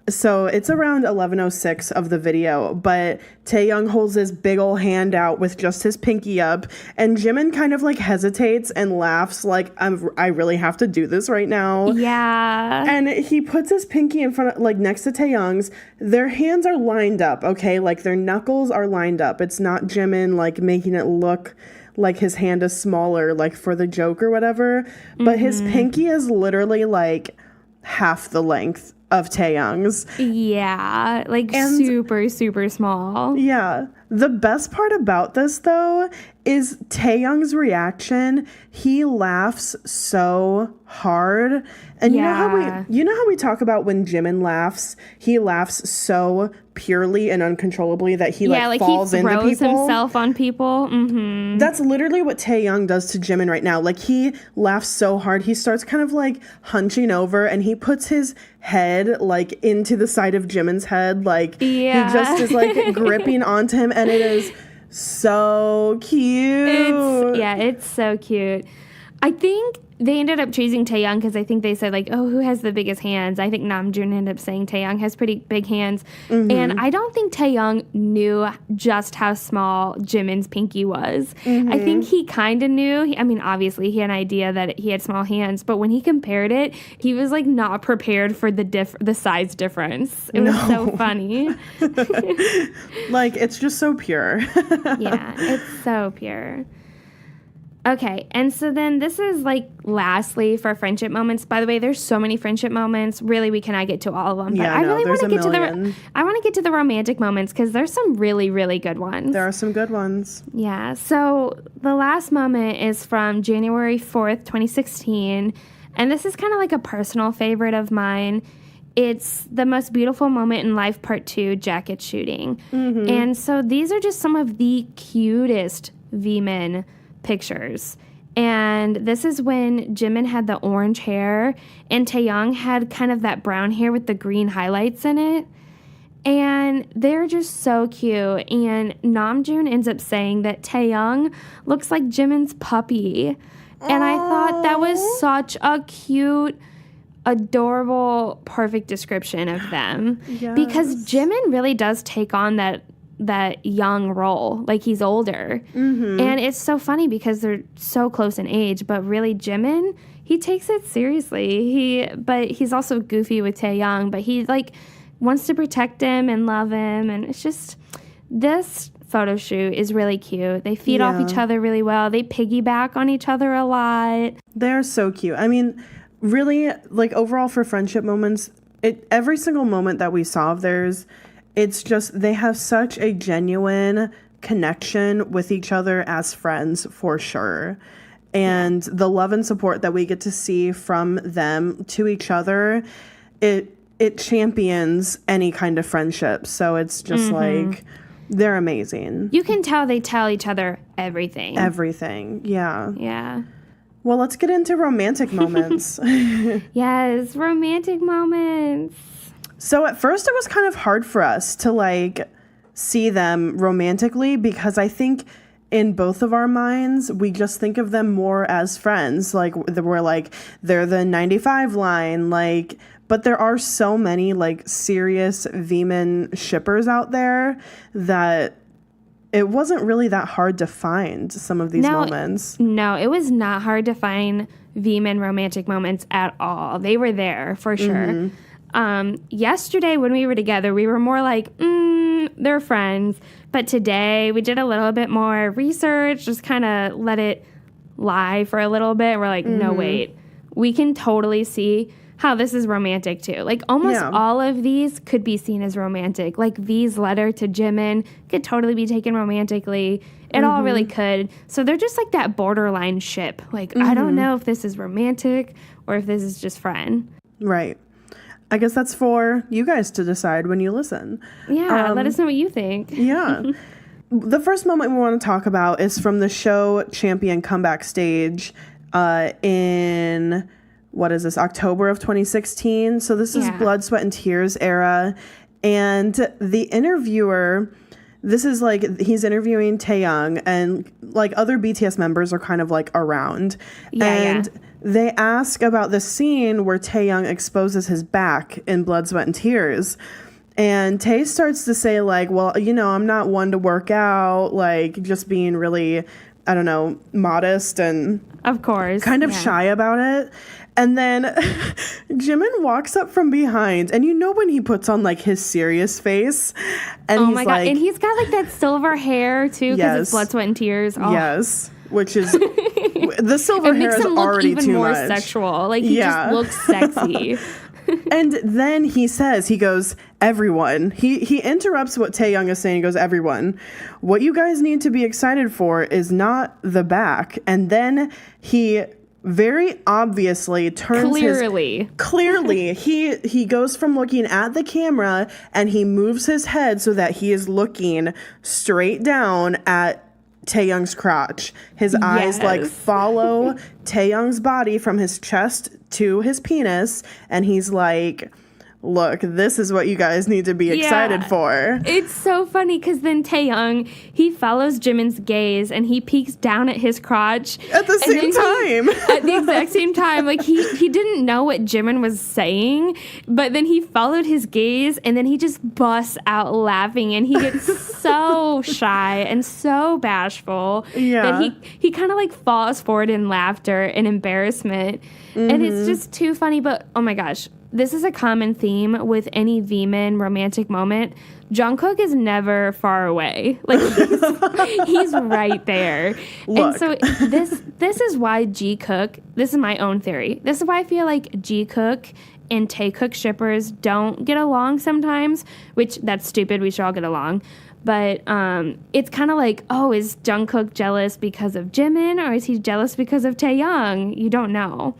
So it's around 11:06 of the video, but Taehyung holds his big ol' hand out with just his pinky up, and Jimin kind of like hesitates and laughs like, I really have to do this right now.
Yeah.
And he puts his pinky in front of, like, next to Taehyung's. Their hands are lined up, okay? Like, their knuckles are lined up. It's not Jimin, like, making it look like his hand is smaller, like, for the joke or whatever. But his pinky is literally, like, half the length of Taehyung's.
Yeah, like, super, super small.
Yeah. The best part about this, though, is Taehyung's reaction. He laughs so hard. And you know how we talk about when Jimin laughs, he laughs so purely and uncontrollably that he falls into people.
He throws himself on people.
That's literally what Taehyung does to Jimin right now. Like, he laughs so hard, he starts kind of like hunching over, and he puts his head like into the side of Jimin's head. Like, he just is like gripping onto him, and it is so cute.
It's so cute. I think they ended up choosing Taehyung because I think they said, like, oh, who has the biggest hands? I think Namjoon ended up saying Taehyung has pretty big hands. And I don't think Taehyung knew just how small Jimin's pinky was. I think he kind of knew. I mean, obviously, he had an idea that he had small hands. But when he compared it, he was, like, not prepared for the size difference. It was so funny.
Like, it's just so pure.
Yeah, it's so pure. Okay, and so then this is, like, lastly for friendship moments. By the way, there's so many friendship moments. Really, we cannot get to all of them. But I really want to get to the romantic moments because there's some really, really good ones.
There are some good ones.
Yeah, so the last moment is from January 4th, 2016, and this is kind of like a personal favorite of mine. It's the most beautiful moment in life, part 2, jacket shooting. And so these are just some of the cutest Vmin pictures. And this is when Jimin had the orange hair and Taehyung had kind of that brown hair with the green highlights in it. And they're just so cute. And Namjoon ends up saying that Taehyung looks like Jimin's puppy. And I thought that was such a cute, adorable, perfect description of them. Because Jimin really does take on that young role, like he's older. And it's so funny because they're so close in age, but really Jimin, he takes it seriously. But he's also goofy with Taehyung, but he like wants to protect him and love him. And it's just, this photo shoot is really cute. They feed off each other really well. They piggyback on each other a lot.
They're so cute. I mean, really, like, overall for friendship moments, every single moment that we saw of theirs, it's just, they have such a genuine connection with each other as friends, for sure. And the love and support that we get to see from them to each other, it champions any kind of friendship. So it's just like, they're amazing.
You can tell they tell each other everything.
Everything, yeah.
Yeah.
Well, let's get into romantic moments.
Yes, romantic moments.
So at first it was kind of hard for us to like see them romantically because I think in both of our minds, we just think of them more as friends. Like we're like, they're the 95 line, like, but there are so many like serious Vmin shippers out there that it wasn't really that hard to find some of these moments.
No, it was not hard to find Vmin romantic moments at all. They were there for sure. Yesterday when we were together, we were more like, they're friends. But today we did a little bit more research, just kind of let it lie for a little bit. We're like, no, wait, we can totally see how this is romantic too. Like almost all of these could be seen as romantic. Like V's letter to Jimin could totally be taken romantically. It all really could. So they're just like that borderline ship. Like, I don't know if this is romantic or if this is just friend.
Right. I guess that's for you guys to decide when you listen.
Yeah, let us know what you think.
Yeah. The first moment we want to talk about is from the show Champion Comeback Stage in, what is this, October of 2016. So this is Blood, Sweat, and Tears era. And the interviewer, this is like, he's interviewing Taehyung and like other BTS members are kind of like around. They ask about the scene where Taehyung exposes his back in Blood, Sweat, and Tears. And Tae starts to say, like, well, you know, I'm not one to work out, like, just being really, I don't know, modest and...
Of course.
Kind of shy about it. And then Jimin walks up from behind, and you know when he puts on, like, his serious face. And
oh, my God. And he's got, like, that silver hair, too, because it's Blood, Sweat, and Tears. Oh.
Yes. Which is... The silver hair is already too much. It makes him look even more
sexual. Like, he just looks sexy.
And then he goes, everyone. He interrupts what Taehyung is saying. He goes, everyone. What you guys need to be excited for is not the back. And then he very obviously turns Clearly. He goes from looking at the camera and he moves his head so that he is looking straight down at Taehyung's crotch. His eyes like follow Taehyung's body from his chest to his penis, and he's like, look, this is what you guys need to be excited for.
It's so funny because then Taehyung, he follows Jimin's gaze and he peeks down at his crotch.
At the same time.
At the exact same time. Like, he didn't know what Jimin was saying, but then he followed his gaze and then he just busts out laughing and he gets so shy and so bashful that he kind of like falls forward in laughter and embarrassment. And it's just too funny. But, oh my gosh, this is a common theme with any Vmin romantic moment. Jungkook is never far away. Like, he's right there.
Look.
And so this is why G-Cook, this is my own theory. This is why I feel like G-Cook and Taekook shippers don't get along sometimes, which that's stupid. We should all get along. But it's kind of like, oh, is Jungkook jealous because of Jimin or is he jealous because of Taehyung? You don't know.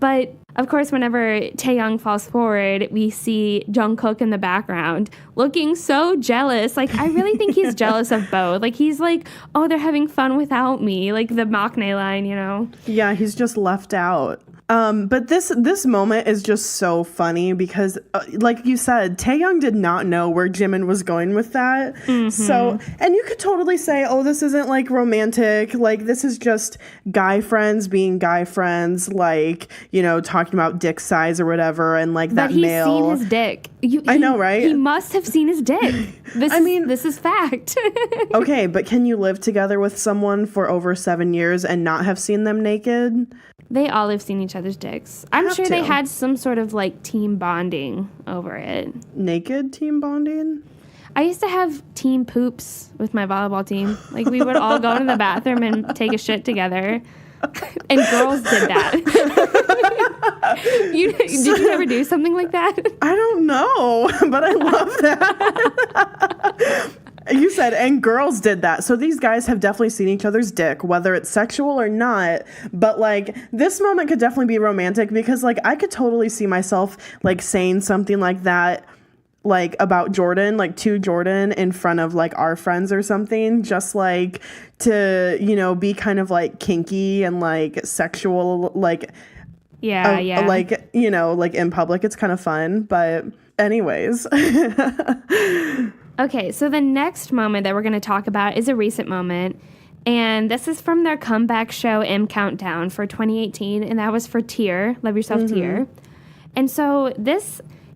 But, of course, whenever Taehyung falls forward, we see Jungkook in the background looking so jealous. Like, I really think he's jealous of both. Like, he's like, oh, they're having fun without me. Like, the maknae line, you know?
Yeah, he's just left out. But this moment is just so funny because, like you said, Taehyung did not know where Jimin was going with that. So, and you could totally say, oh, this isn't like romantic. Like, this is just guy friends being guy friends, like, you know, talking about dick size or whatever, and like that male.
But he's seen his dick.
I know, right?
He must have seen his dick. This is fact.
Okay, but can you live together with someone for over 7 years and not have seen them naked?
They all have seen each other's dicks. I'm sure they had some sort of like team bonding over it.
Naked team bonding?
I used to have team poops with my volleyball team. Like, we would all go into the bathroom and take a shit together. And girls did that. Did you ever do something like that?
I don't know, but I love that. You said, and girls did that. So these guys have definitely seen each other's dick, whether it's sexual or not. But, like, this moment could definitely be romantic because, like, I could totally see myself, like, saying something like that, like, about Jordan, like, to Jordan in front of, like, our friends or something. Just, like, to, you know, be kind of, like, kinky and, like, sexual, like...
Yeah.
Like, you know, like, in public. It's kind of fun. But anyways...
Okay, so the next moment that we're going to talk about is a recent moment, and this is from their comeback show M Countdown for 2018, and that was for Tear, Love Yourself Tear. And so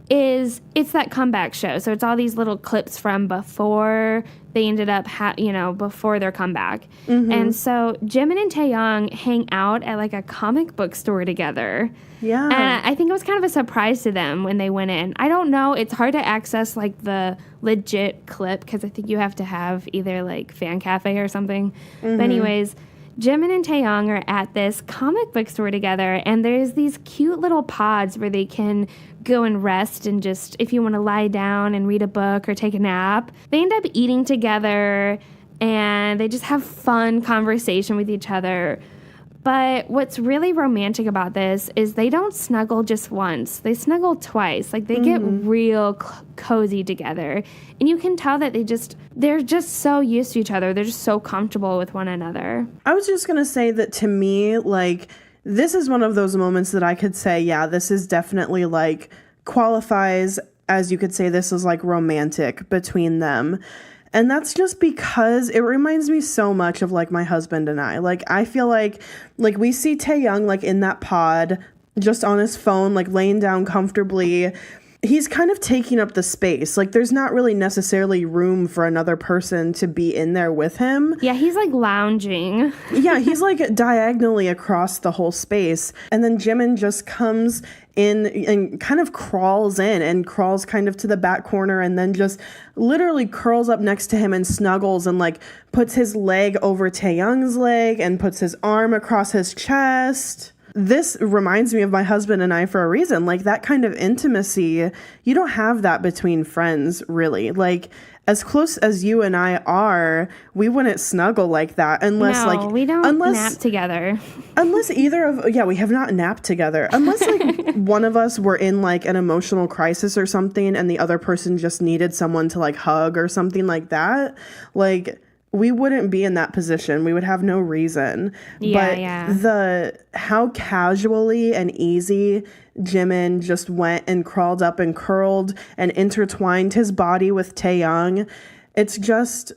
it's that comeback show, so it's all these little clips from before they ended up, before their comeback. And so Jimin and Taehyung hang out at like a comic book store together.
Yeah.
And I think it was kind of a surprise to them when they went in. I don't know. It's hard to access like the legit clip because I think you have to have either like Fan Cafe or something. But anyways, Jimin and Taehyung are at this comic book store together, and there's these cute little pods where they can go and rest and just, if you want to lie down and read a book or take a nap. They end up eating together, and they just have fun conversation with each other. But what's really romantic about this is they don't snuggle just once. They snuggle twice. Like, they get real cozy together. And you can tell that they're just so used to each other. They're just so comfortable with one another.
I was just going to say that to me, like, this is one of those moments that I could say, yeah, this is definitely, like, qualifies as you could say this is, like, romantic between them. And that's just because it reminds me so much of, like, my husband and I. Like, I feel like we see Taehyung, like, in that pod, just on his phone, like, laying down comfortably. He's kind of taking up the space. Like, there's not really necessarily room for another person to be in there with him.
Yeah, he's, like, lounging.
Yeah, he's, like, diagonally across the whole space. And then Jimin just comes in and kind of crawls in and crawls kind of to the back corner and then just literally curls up next to him and snuggles and, like, puts his leg over Taehyung's leg and puts his arm across his chest. This reminds me of my husband and I for a reason. Like, that kind of intimacy, you don't have that between friends, really. Like, as close as you and I are, we wouldn't snuggle like that unless,
we don't nap together.
Unless we have not napped together. Unless, like, one of us were in, like, an emotional crisis or something and the other person just needed someone to, like, hug or something like that. Like, we wouldn't be in that position. We would have no reason. But how casually and easy Jimin just went and crawled up and curled and intertwined his body with Taehyung, it's just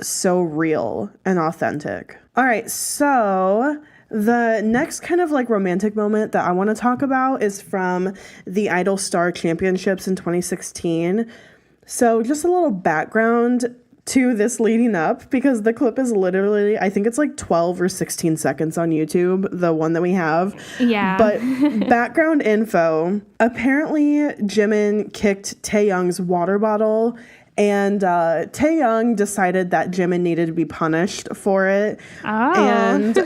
so real and authentic. All right, so the next kind of like romantic moment that I want to talk about is from the Idol Star Championships in 2016. So just a little background to this leading up, because the clip is literally, I think it's like 12 or 16 seconds on YouTube, the one that we have.
Yeah.
But background info, apparently Jimin kicked Taehyung's water bottle, and Taehyung decided that Jimin needed to be punished for it.
Oh.
And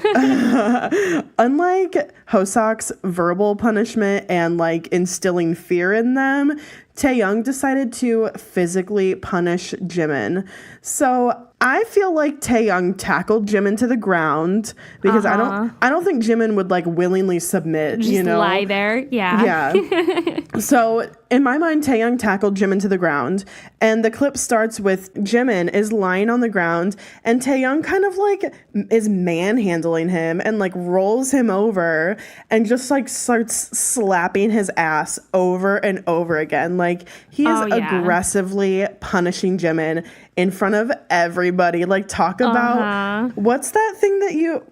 unlike Hosok's verbal punishment and like instilling fear in them, Taehyung decided to physically punish Jimin. So I feel like Taehyung tackled Jimin to the ground, because I don't think Jimin would like willingly submit,
Just lie there. Yeah.
Yeah. So in my mind, Taehyung tackled Jimin to the ground, and the clip starts with Jimin is lying on the ground, and Taehyung kind of like is manhandling him and like rolls him over and just like starts slapping his ass over and over again. Like he is aggressively punishing Jimin in front of everybody. Like, talk about what's that thing that you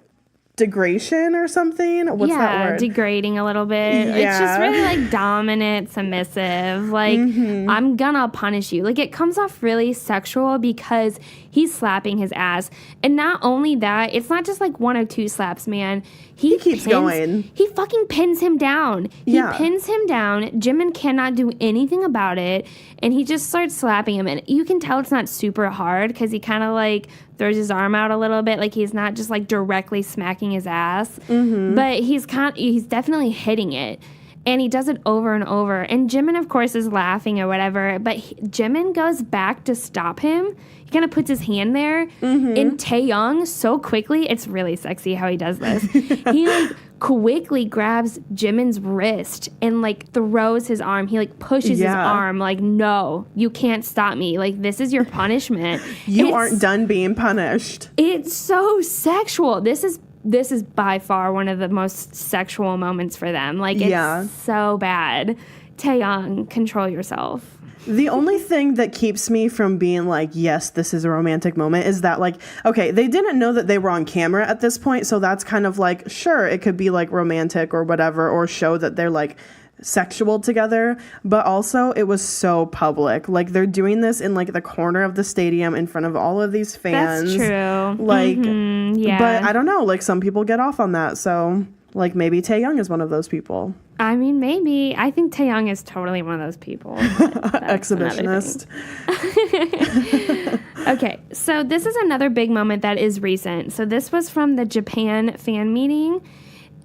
degradation or something? What's that word?
Degrading a little bit.
Yeah.
It's just really like dominant, submissive. Like, I'm gonna punish you. Like, it comes off really sexual because he's slapping his ass. And not only that, it's not just like one or two slaps, man. He
keeps going.
He fucking pins him down. He pins him down. Jimin cannot do anything about it. And he just starts slapping him. And you can tell it's not super hard because he kind of like throws his arm out a little bit. Like, he's not just like directly smacking his ass. But he's definitely hitting it. And he does it over and over. And Jimin, of course, is laughing or whatever. But Jimin goes back to stop him. He kind of puts his hand there. And Taehyung, so quickly, it's really sexy how he does this. He, like, quickly grabs Jimin's wrist and, like, throws his arm. He, like, pushes his arm. Like, no, you can't stop me. Like, this is your punishment.
You aren't done being punished.
It's so sexual. This is by far one of the most sexual moments for them. Like, it's so bad. Taehyung, control yourself.
The only thing that keeps me from being like, yes, this is a romantic moment, is that, like, okay, they didn't know that they were on camera at this point, so that's kind of like, sure, it could be like romantic or whatever, or show that they're like sexual together, but also it was so public. Like, they're doing this in like the corner of the stadium in front of all of these fans.
That's true.
Like, but I don't know, like, some people get off on that, so like maybe Taehyung is one of those people.
I mean, maybe. I think Taehyung is totally one of those people.
Exhibitionist.
Okay, so this is another big moment that is recent. So this was from the Japan fan meeting,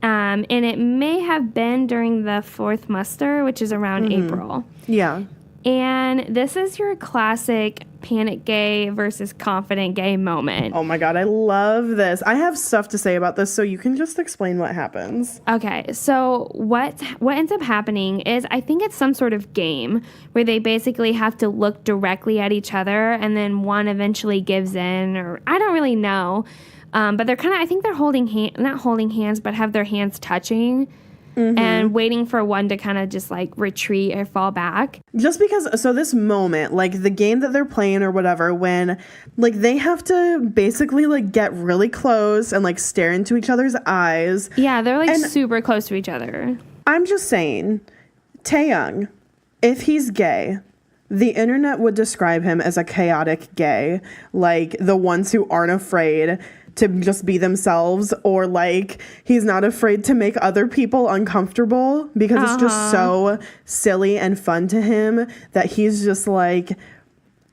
and it may have been during the fourth muster, which is around April.
Yeah.
And this is your classic panic gay versus confident gay moment.
Oh my God, I love this. I have stuff to say about this, so you can just explain what happens.
Okay, so what ends up happening is, I think it's some sort of game where they basically have to look directly at each other, and then one eventually gives in, or I don't really know. But they're kind of, I think they're not holding hands, but have their hands touching. And waiting for one to kind of just like retreat or fall back.
Just because, so this moment, like the game that they're playing or whatever, when like they have to basically like get really close and like stare into each other's eyes.
Yeah, they're like super close to each other.
I'm just saying, Taehyung, if he's gay, the internet would describe him as a chaotic gay, like the ones who aren't afraid to just be themselves, or like he's not afraid to make other people uncomfortable, because it's just so silly and fun to him that he's just like,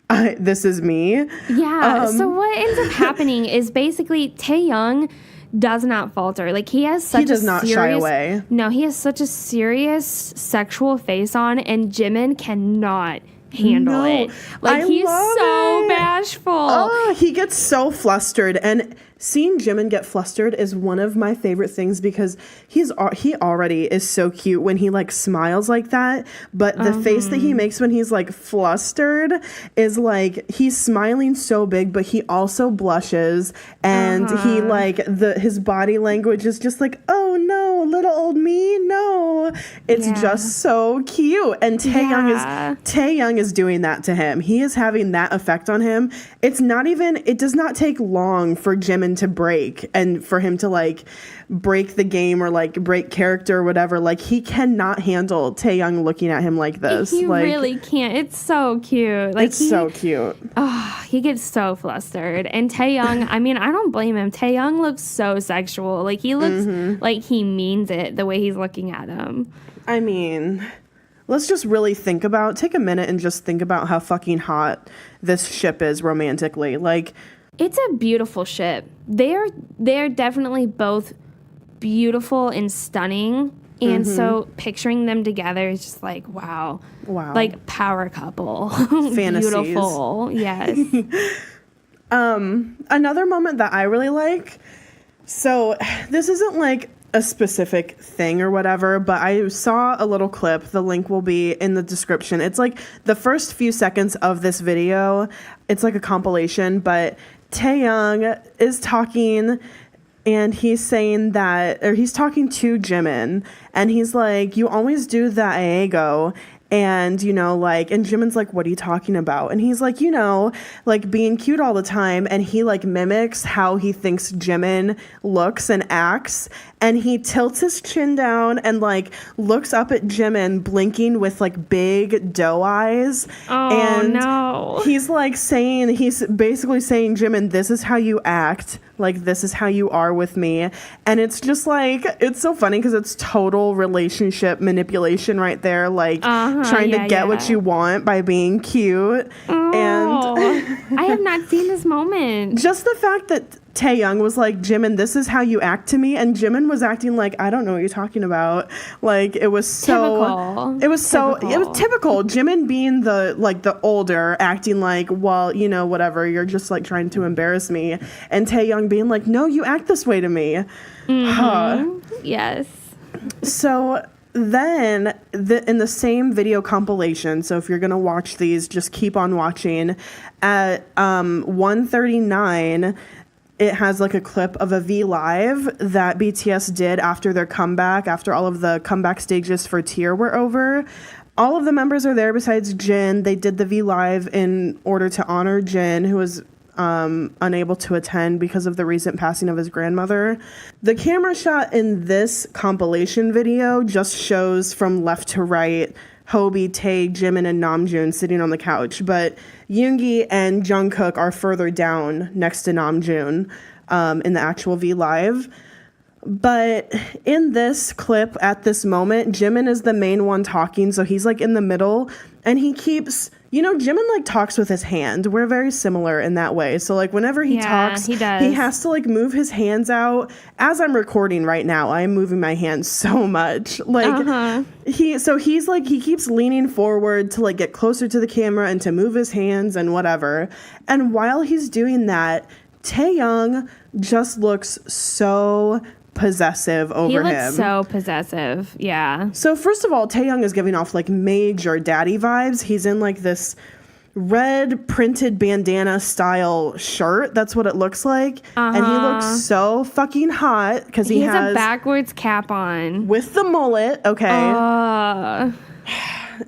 this is me.
Yeah. So what ends up happening is basically Taehyung does not falter. Like, he has such
shy away.
No, he has such a serious sexual face on, and Jimin cannot handle it. Like, he's so bashful.
Oh, he gets so flustered. And seeing Jimin get flustered is one of my favorite things because he already is so cute when he like smiles like that. But the face that he makes when he's like flustered is like he's smiling so big, but he also blushes, and he like his body language is just like, oh no, little old me, no. It's just so cute. And Taehyung is doing that to him. He is having that effect on him. It does not take long for Jimin to break and for him to like break the game or like break character or whatever. Like, he cannot handle Taehyung looking at him like this.
He
like,
really can't. It's so cute. Like,
it's so cute.
Oh, he gets so flustered. And Taehyung, I mean, I don't blame him. Taehyung looks so sexual. Like, he looks like he means it the way he's looking at him.
I mean, let's just really take a minute and just think about how fucking hot this ship is romantically. Like,
it's a beautiful ship. They're definitely both beautiful and stunning. And so picturing them together is just like, wow. Like, power couple.
Fantasies.
Beautiful. Yes.
Another moment that I really like, so this isn't like a specific thing or whatever, but I saw a little clip. The link will be in the description. It's like the first few seconds of this video. It's like a compilation, but Taehyung is talking, and he's saying that, or he's talking to Jimin, and he's like, you always do that Aego. And, you know, like, and Jimin's like, what are you talking about? And he's like, you know, like being cute all the time. And he like mimics how he thinks Jimin looks and acts. And he tilts his chin down and like looks up at Jimin, blinking with like big doe eyes.
Oh,
and
no.
He's basically saying, Jimin, this is how you act. Like, this is how you are with me. And it's just like, it's so funny because it's total relationship manipulation right there. Like, trying to get what you want by being cute.
Oh,
and
I have not seen this moment.
Just the fact that Taehyung was like, Jimin, this is how you act to me. And Jimin was acting like, I don't know what you're talking about. Like, it was so...
Typical.
It was typical. Jimin being the older, acting like, well, you know, whatever, you're just like trying to embarrass me. And Taehyung being like, no, you act this way to me.
Yes.
So then in the same video compilation, so if you're going to watch these, just keep on watching, at 1:39, it has like a clip of a vlive that BTS did after their comeback, after all of the comeback stages for Tier were over. All of the members are there besides Jin. They did the vlive in order to honor Jin, who was unable to attend because of the recent passing of his grandmother. The camera shot in this compilation video just shows from left to right Hobie, Tae, Jimin, and Namjoon sitting on the couch, but Yoongi and Jungkook are further down next to Namjoon in the actual vlive. But in this clip at this moment, Jimin is the main one talking, so he's like in the middle, and he keeps, you know, Jimin like talks with his hand. We're very similar in that way. So like whenever he talks,
he does.
He has to like move his hands out. As I'm recording right now, I'm moving my hands so much. Like he keeps leaning forward to like get closer to the camera and to move his hands and whatever. And while he's doing that, Taehyung just looks so possessive over him.
He looks so possessive. Yeah.
So first of all, Taehyung is giving off like major daddy vibes. He's in like this red printed bandana style shirt. That's what it looks like. And he looks so fucking hot because he has
a backwards cap on
with the mullet. Okay.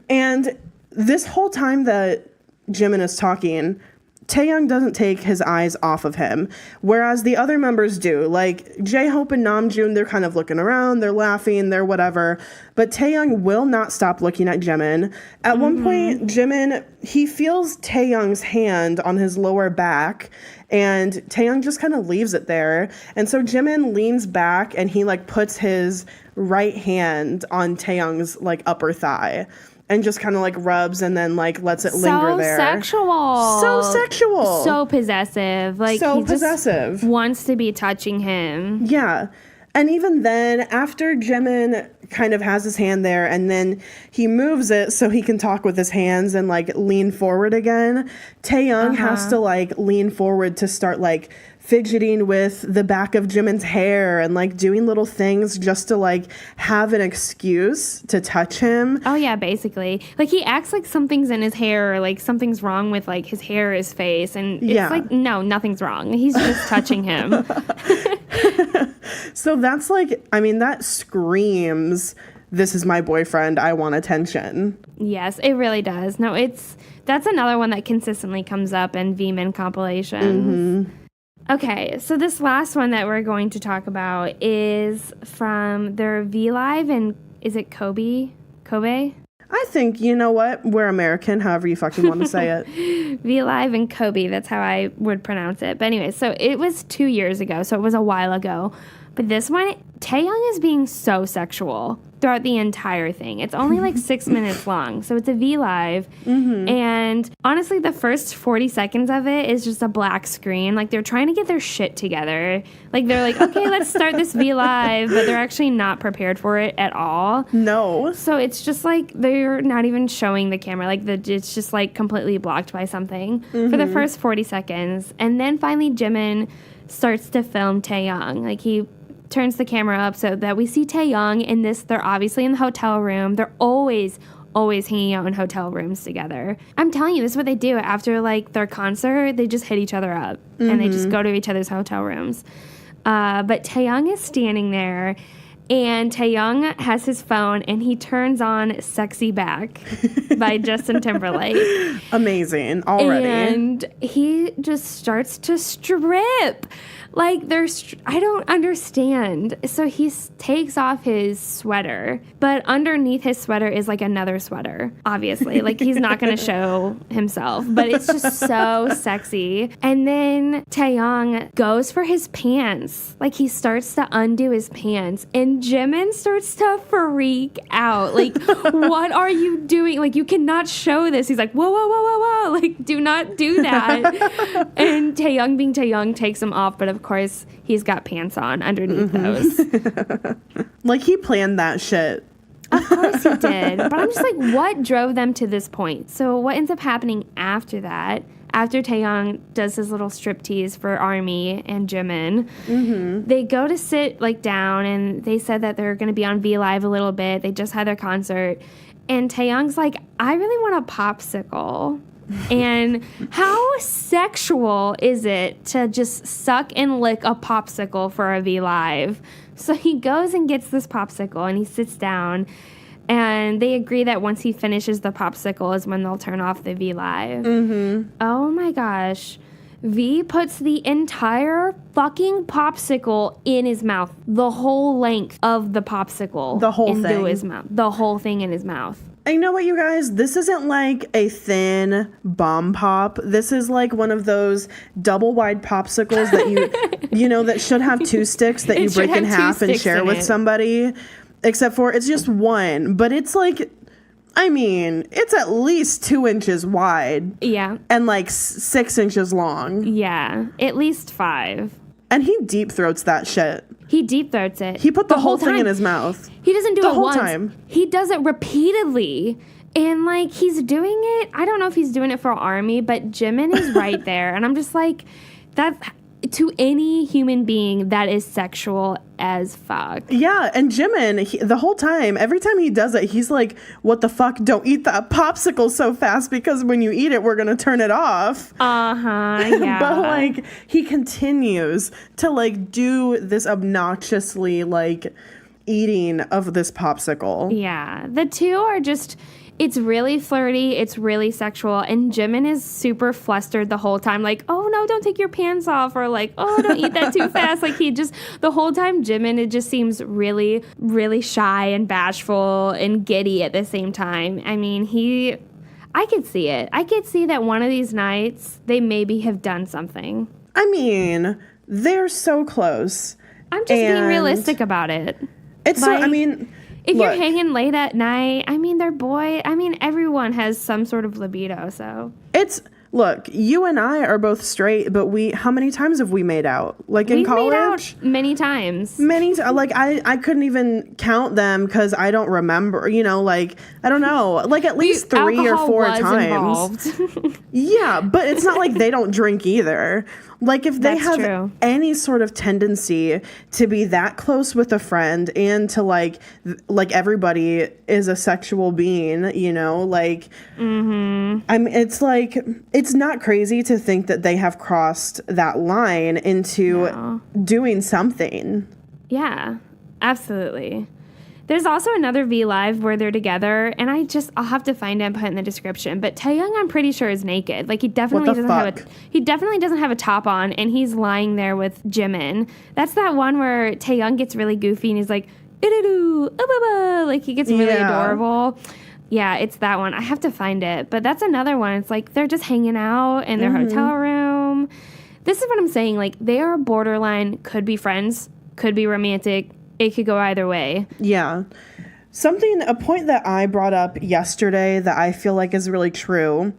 And this whole time that Jimin is talking, Taehyung doesn't take his eyes off of him, whereas the other members do. Like J-Hope and Namjoon, they're kind of looking around, they're laughing, they're whatever. But Taehyung will not stop looking at Jimin. At one point, Jimin, he feels Taehyung's hand on his lower back, and Taehyung just kind of leaves it there. And so Jimin leans back, and he like puts his right hand on Taehyung's like upper thigh. And just kind of like rubs and then like lets it linger there. So sexual.
So possessive. Like
so
he
possessive.
just wants to be touching him.
Yeah. And even then, after Jimin kind of has his hand there and then he moves it so he can talk with his hands and like lean forward again, Taehyung has to like lean forward to start like fidgeting with the back of Jimin's hair and like doing little things just to like have an excuse to touch him.
Oh yeah, basically. Like he acts like something's in his hair or like something's wrong with like his hair or his face, and it's like, no, nothing's wrong. He's just touching him.
So that's like, I mean, that screams, this is my boyfriend, I want attention.
Yes, it really does. No, that's another one that consistently comes up in Vmin compilations. Okay, so this last one that we're going to talk about is from their VLive, and is it Kobe?
I think, you know what? We're American, however you fucking want to say it.
VLive and Kobe, that's how I would pronounce it. But anyway, so it was 2 years ago, so it was a while ago. But this one, Taehyung is being so sexual throughout the entire thing. It's only like 6 minutes long, so it's a VLive. And honestly, the first 40 seconds of it is just a black screen. Like, they're trying to get their shit together. Like, they're like, okay, let's start this VLive, but they're actually not prepared for it at all.
No.
So it's just like they're not even showing the camera. Like, it's just like completely blocked by something for the first 40 seconds. And then finally, Jimin starts to film Taehyung. Like, he turns the camera up so that we see Taehyung in this. They're obviously in the hotel room. They're always hanging out in hotel rooms together. I'm telling you, this is what they do after like their concert. They just hit each other up and they just go to each other's hotel rooms. But Taehyung is standing there, and Taehyung has his phone and he turns on "Sexy Back" by Justin Timberlake.
Amazing already.
And he just starts to strip. Like, I don't understand. So he takes off his sweater, but underneath his sweater is like another sweater, obviously. Like, he's not going to show himself, but it's just so sexy. And then Taehyung goes for his pants. Like, he starts to undo his pants, and Jimin starts to freak out. Like, what are you doing? Like, you cannot show this. He's like, whoa, whoa, whoa, whoa, whoa. Like, do not do that. And Taehyung, being Taehyung, takes him off, but of course, he's got pants on underneath those.
Like, he planned that shit.
Of course he did. But I'm just like, what drove them to this point? So what ends up happening after that, after Taehyung does his little striptease for Army and Jimin, they go to sit like down, and they said that they're going to be on VLive a little bit. They just had their concert. And Taehyung's like, I really want a popsicle. And how sexual is it to just suck and lick a popsicle for a VLive? So he goes and gets this popsicle, and he sits down, and they agree that once he finishes the popsicle is when they'll turn off the VLive. Oh my gosh. V puts the entire fucking popsicle in his mouth. The whole length of the popsicle.
The whole
into
thing.
his mouth. The whole thing in his mouth.
And you know what, you guys? This isn't like a thin bomb pop. This is like one of those double wide popsicles that you know, that should have 2 sticks that you break in half and share with somebody. Except for it's just one. But it's like, I mean, it's at least 2 inches wide.
Yeah.
And like 6 inches long.
Yeah. At least 5.
And he deep throats that shit.
He deep throats it.
He put the whole thing
time.
in his mouth.
He doesn't do
the
it
whole
once.
time.
He does it repeatedly. And like, he's doing it. I don't know if he's doing it for Army, but Jimin is right there. And I'm just like, that, to any human being, that is sexual as fuck.
Yeah, and Jimin, the whole time, every time he does it, he's like, what the fuck, don't eat that popsicle so fast, because when you eat it, we're gonna turn it off.
Yeah.
But like, he continues to like do this obnoxiously like eating of this popsicle.
Yeah. The two are just, it's really flirty, it's really sexual, and Jimin is super flustered the whole time, like, oh no, don't take your pants off, or like, oh, don't eat that too fast. Like, he just, the whole time, Jimin, it just seems really, really shy and bashful and giddy at the same time. I mean, I could see it. I could see that one of these nights, they maybe have done something.
I mean, they're so close.
I'm just being realistic about it.
It's
Like,
so, I mean...
If
Look,
you're hanging late at night, I mean, everyone has some sort of libido, so.
Look, you and I are both straight, but how many times have we made out? Like in
We've
college?
made out many times.
Like I couldn't even count them because I don't remember, like, I don't know, like at least 3 or 4 times.
Involved.
Yeah, but it's not like they don't drink either. Like if they
That's
have
true.
any sort of tendency to be that close with a friend and to like everybody is a sexual being, like it's like it's not crazy to think that they have crossed that line into doing something.
Yeah, absolutely. There's also another V Live where they're together, and I'll have to find it and put it in the description. But Taehyung, I'm pretty sure, is naked. Like he definitely doesn't have a top on, and he's lying there with Jimin. That's that one where Taehyung gets really goofy and he's like, like he gets really adorable. Yeah, it's that one. I have to find it, but that's another one. It's like they're just hanging out in their hotel room. This is what I'm saying. Like they are borderline. Could be friends. Could be romantic. It could go either way.
Yeah. A point that I brought up yesterday that I feel like is really true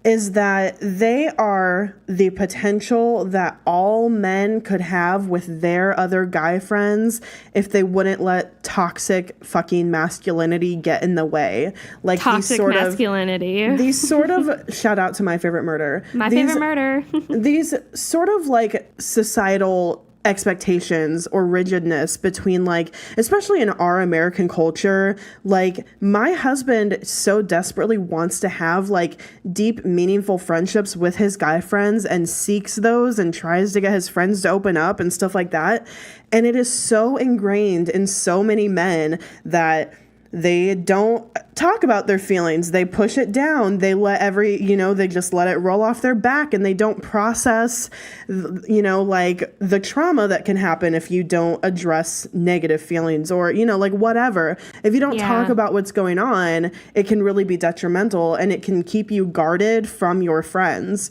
is that they are the potential that all men could have with their other guy friends if they wouldn't let toxic fucking masculinity get in the way. Like
toxic masculinity.
These sort of shout out to My Favorite Murder.
Favorite murder.
These sort of like societal expectations or rigidness between like, especially in our American culture, like my husband so desperately wants to have like deep, meaningful friendships with his guy friends and seeks those and tries to get his friends to open up and stuff like that. And it is so ingrained in so many men that they don't talk about their feelings. They push it down. They let they just let it roll off their back, and they don't process, like the trauma that can happen if you don't address negative feelings or, like whatever. If you don't talk about what's going on, it can really be detrimental and it can keep you guarded from your friends.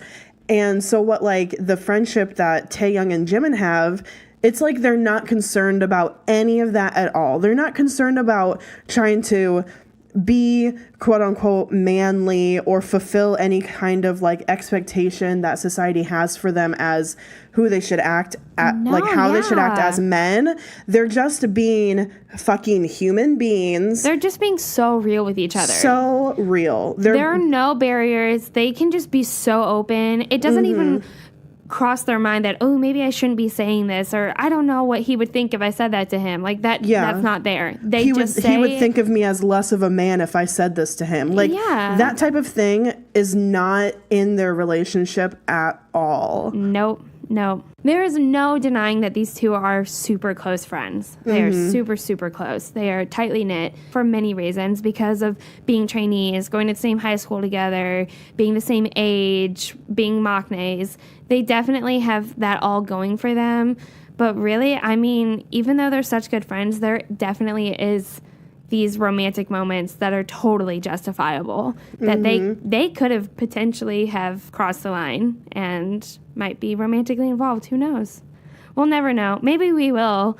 And so what like the friendship that Taehyung and Jimin have, it's like they're not concerned about any of that at all. They're not concerned about trying to be quote unquote manly or fulfill any kind of like expectation that society has for them as who they should act they should act as men. They're just being fucking human beings.
They're just being so real with each other.
So real. There
are no barriers. They can just be so open. It doesn't even cross their mind that, oh, maybe I shouldn't be saying this, or I don't know what he would think if I said that to him. Like that, that's not there. He would
think of me as less of a man if I said this to him. Like that type of thing is not in their relationship at all.
Nope. There is no denying that these two are super close friends. They are super, super close. They are tightly knit for many reasons because of being trainees, going to the same high school together, being the same age, being maknaes. They definitely have that all going for them. But really, I mean, even though they're such good friends, there definitely is these romantic moments that are totally justifiable, that they could have potentially have crossed the line and might be romantically involved. Who knows? We'll never know. Maybe we will.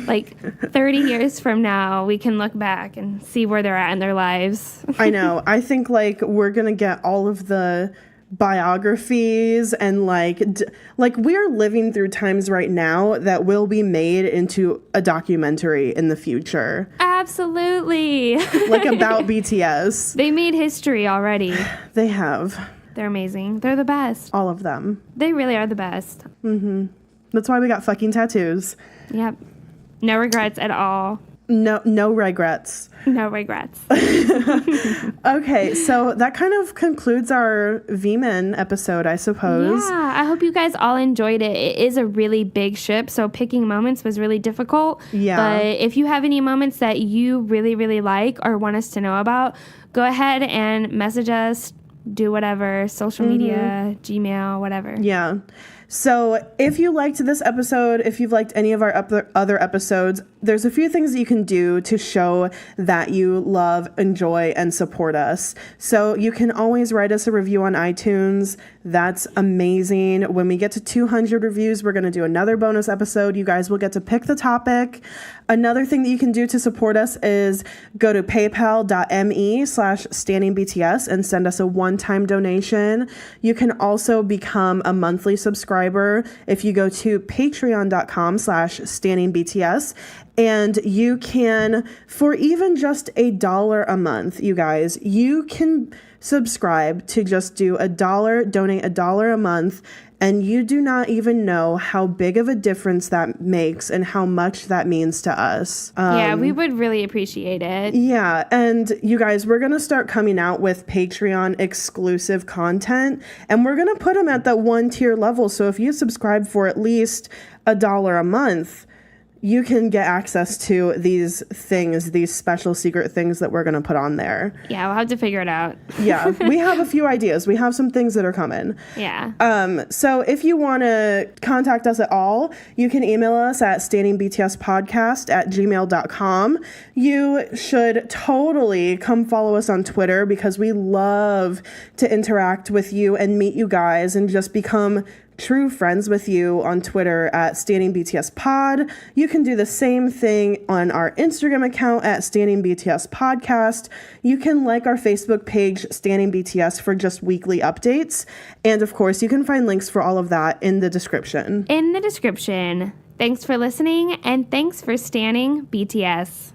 Like 30 years from now, we can look back and see where they're at in their lives.
I know. I think like we're going to get all of the biographies and like we're living through times right now that will be made into a documentary in the future.
Absolutely.
Like about BTS.
They made history already.
They have.
They're amazing. They're the best.
All of them.
They really are the best.
That's why we got fucking tattoos.
Yep. No regrets at all.
No regrets.
No regrets.
Okay, so that kind of concludes our Vmin episode, I suppose.
Yeah, I hope you guys all enjoyed it. It is a really big ship, so picking moments was really difficult.
Yeah.
But if you have any moments that you really, really like or want us to know about, go ahead and message us, do whatever, social media, Gmail, whatever.
Yeah. So if you liked this episode, if you've liked any of our other episodes, there's a few things that you can do to show that you love, enjoy, and support us. So you can always write us a review on iTunes. That's amazing. When we get to 200 reviews, we're going to do another bonus episode. You guys will get to pick the topic. Another thing that you can do to support us is go to paypal.me/standingbts and send us a one-time donation. You can also become a monthly subscriber if you go to patreon.com/standingbts. And you can, for even just $1 a month, you guys, you can subscribe to just do $1, donate $1 a month, and you do not even know how big of a difference that makes and how much that means to us.
Yeah, we would really appreciate it.
Yeah, and you guys, we're going to start coming out with Patreon exclusive content, and we're going to put them at that 1-tier level. So if you subscribe for at least $1 a month, you can get access to these things, these special secret things that we're going to put on there.
Yeah, we'll have to figure it out.
Yeah, we have a few ideas. We have some things that are coming.
Yeah.
So if you want to contact us at all, you can email us at standingbtspodcast@gmail.com. You should totally come follow us on Twitter because we love to interact with you and meet you guys and just become true friends with you on Twitter at standingbtspod. You can do the same thing on our Instagram account at standingbtspodcast. You can like our Facebook page, Standing BTS, for just weekly updates. And of course, you can find links for all of that in the description.
In the description. Thanks for listening, and thanks for standing BTS.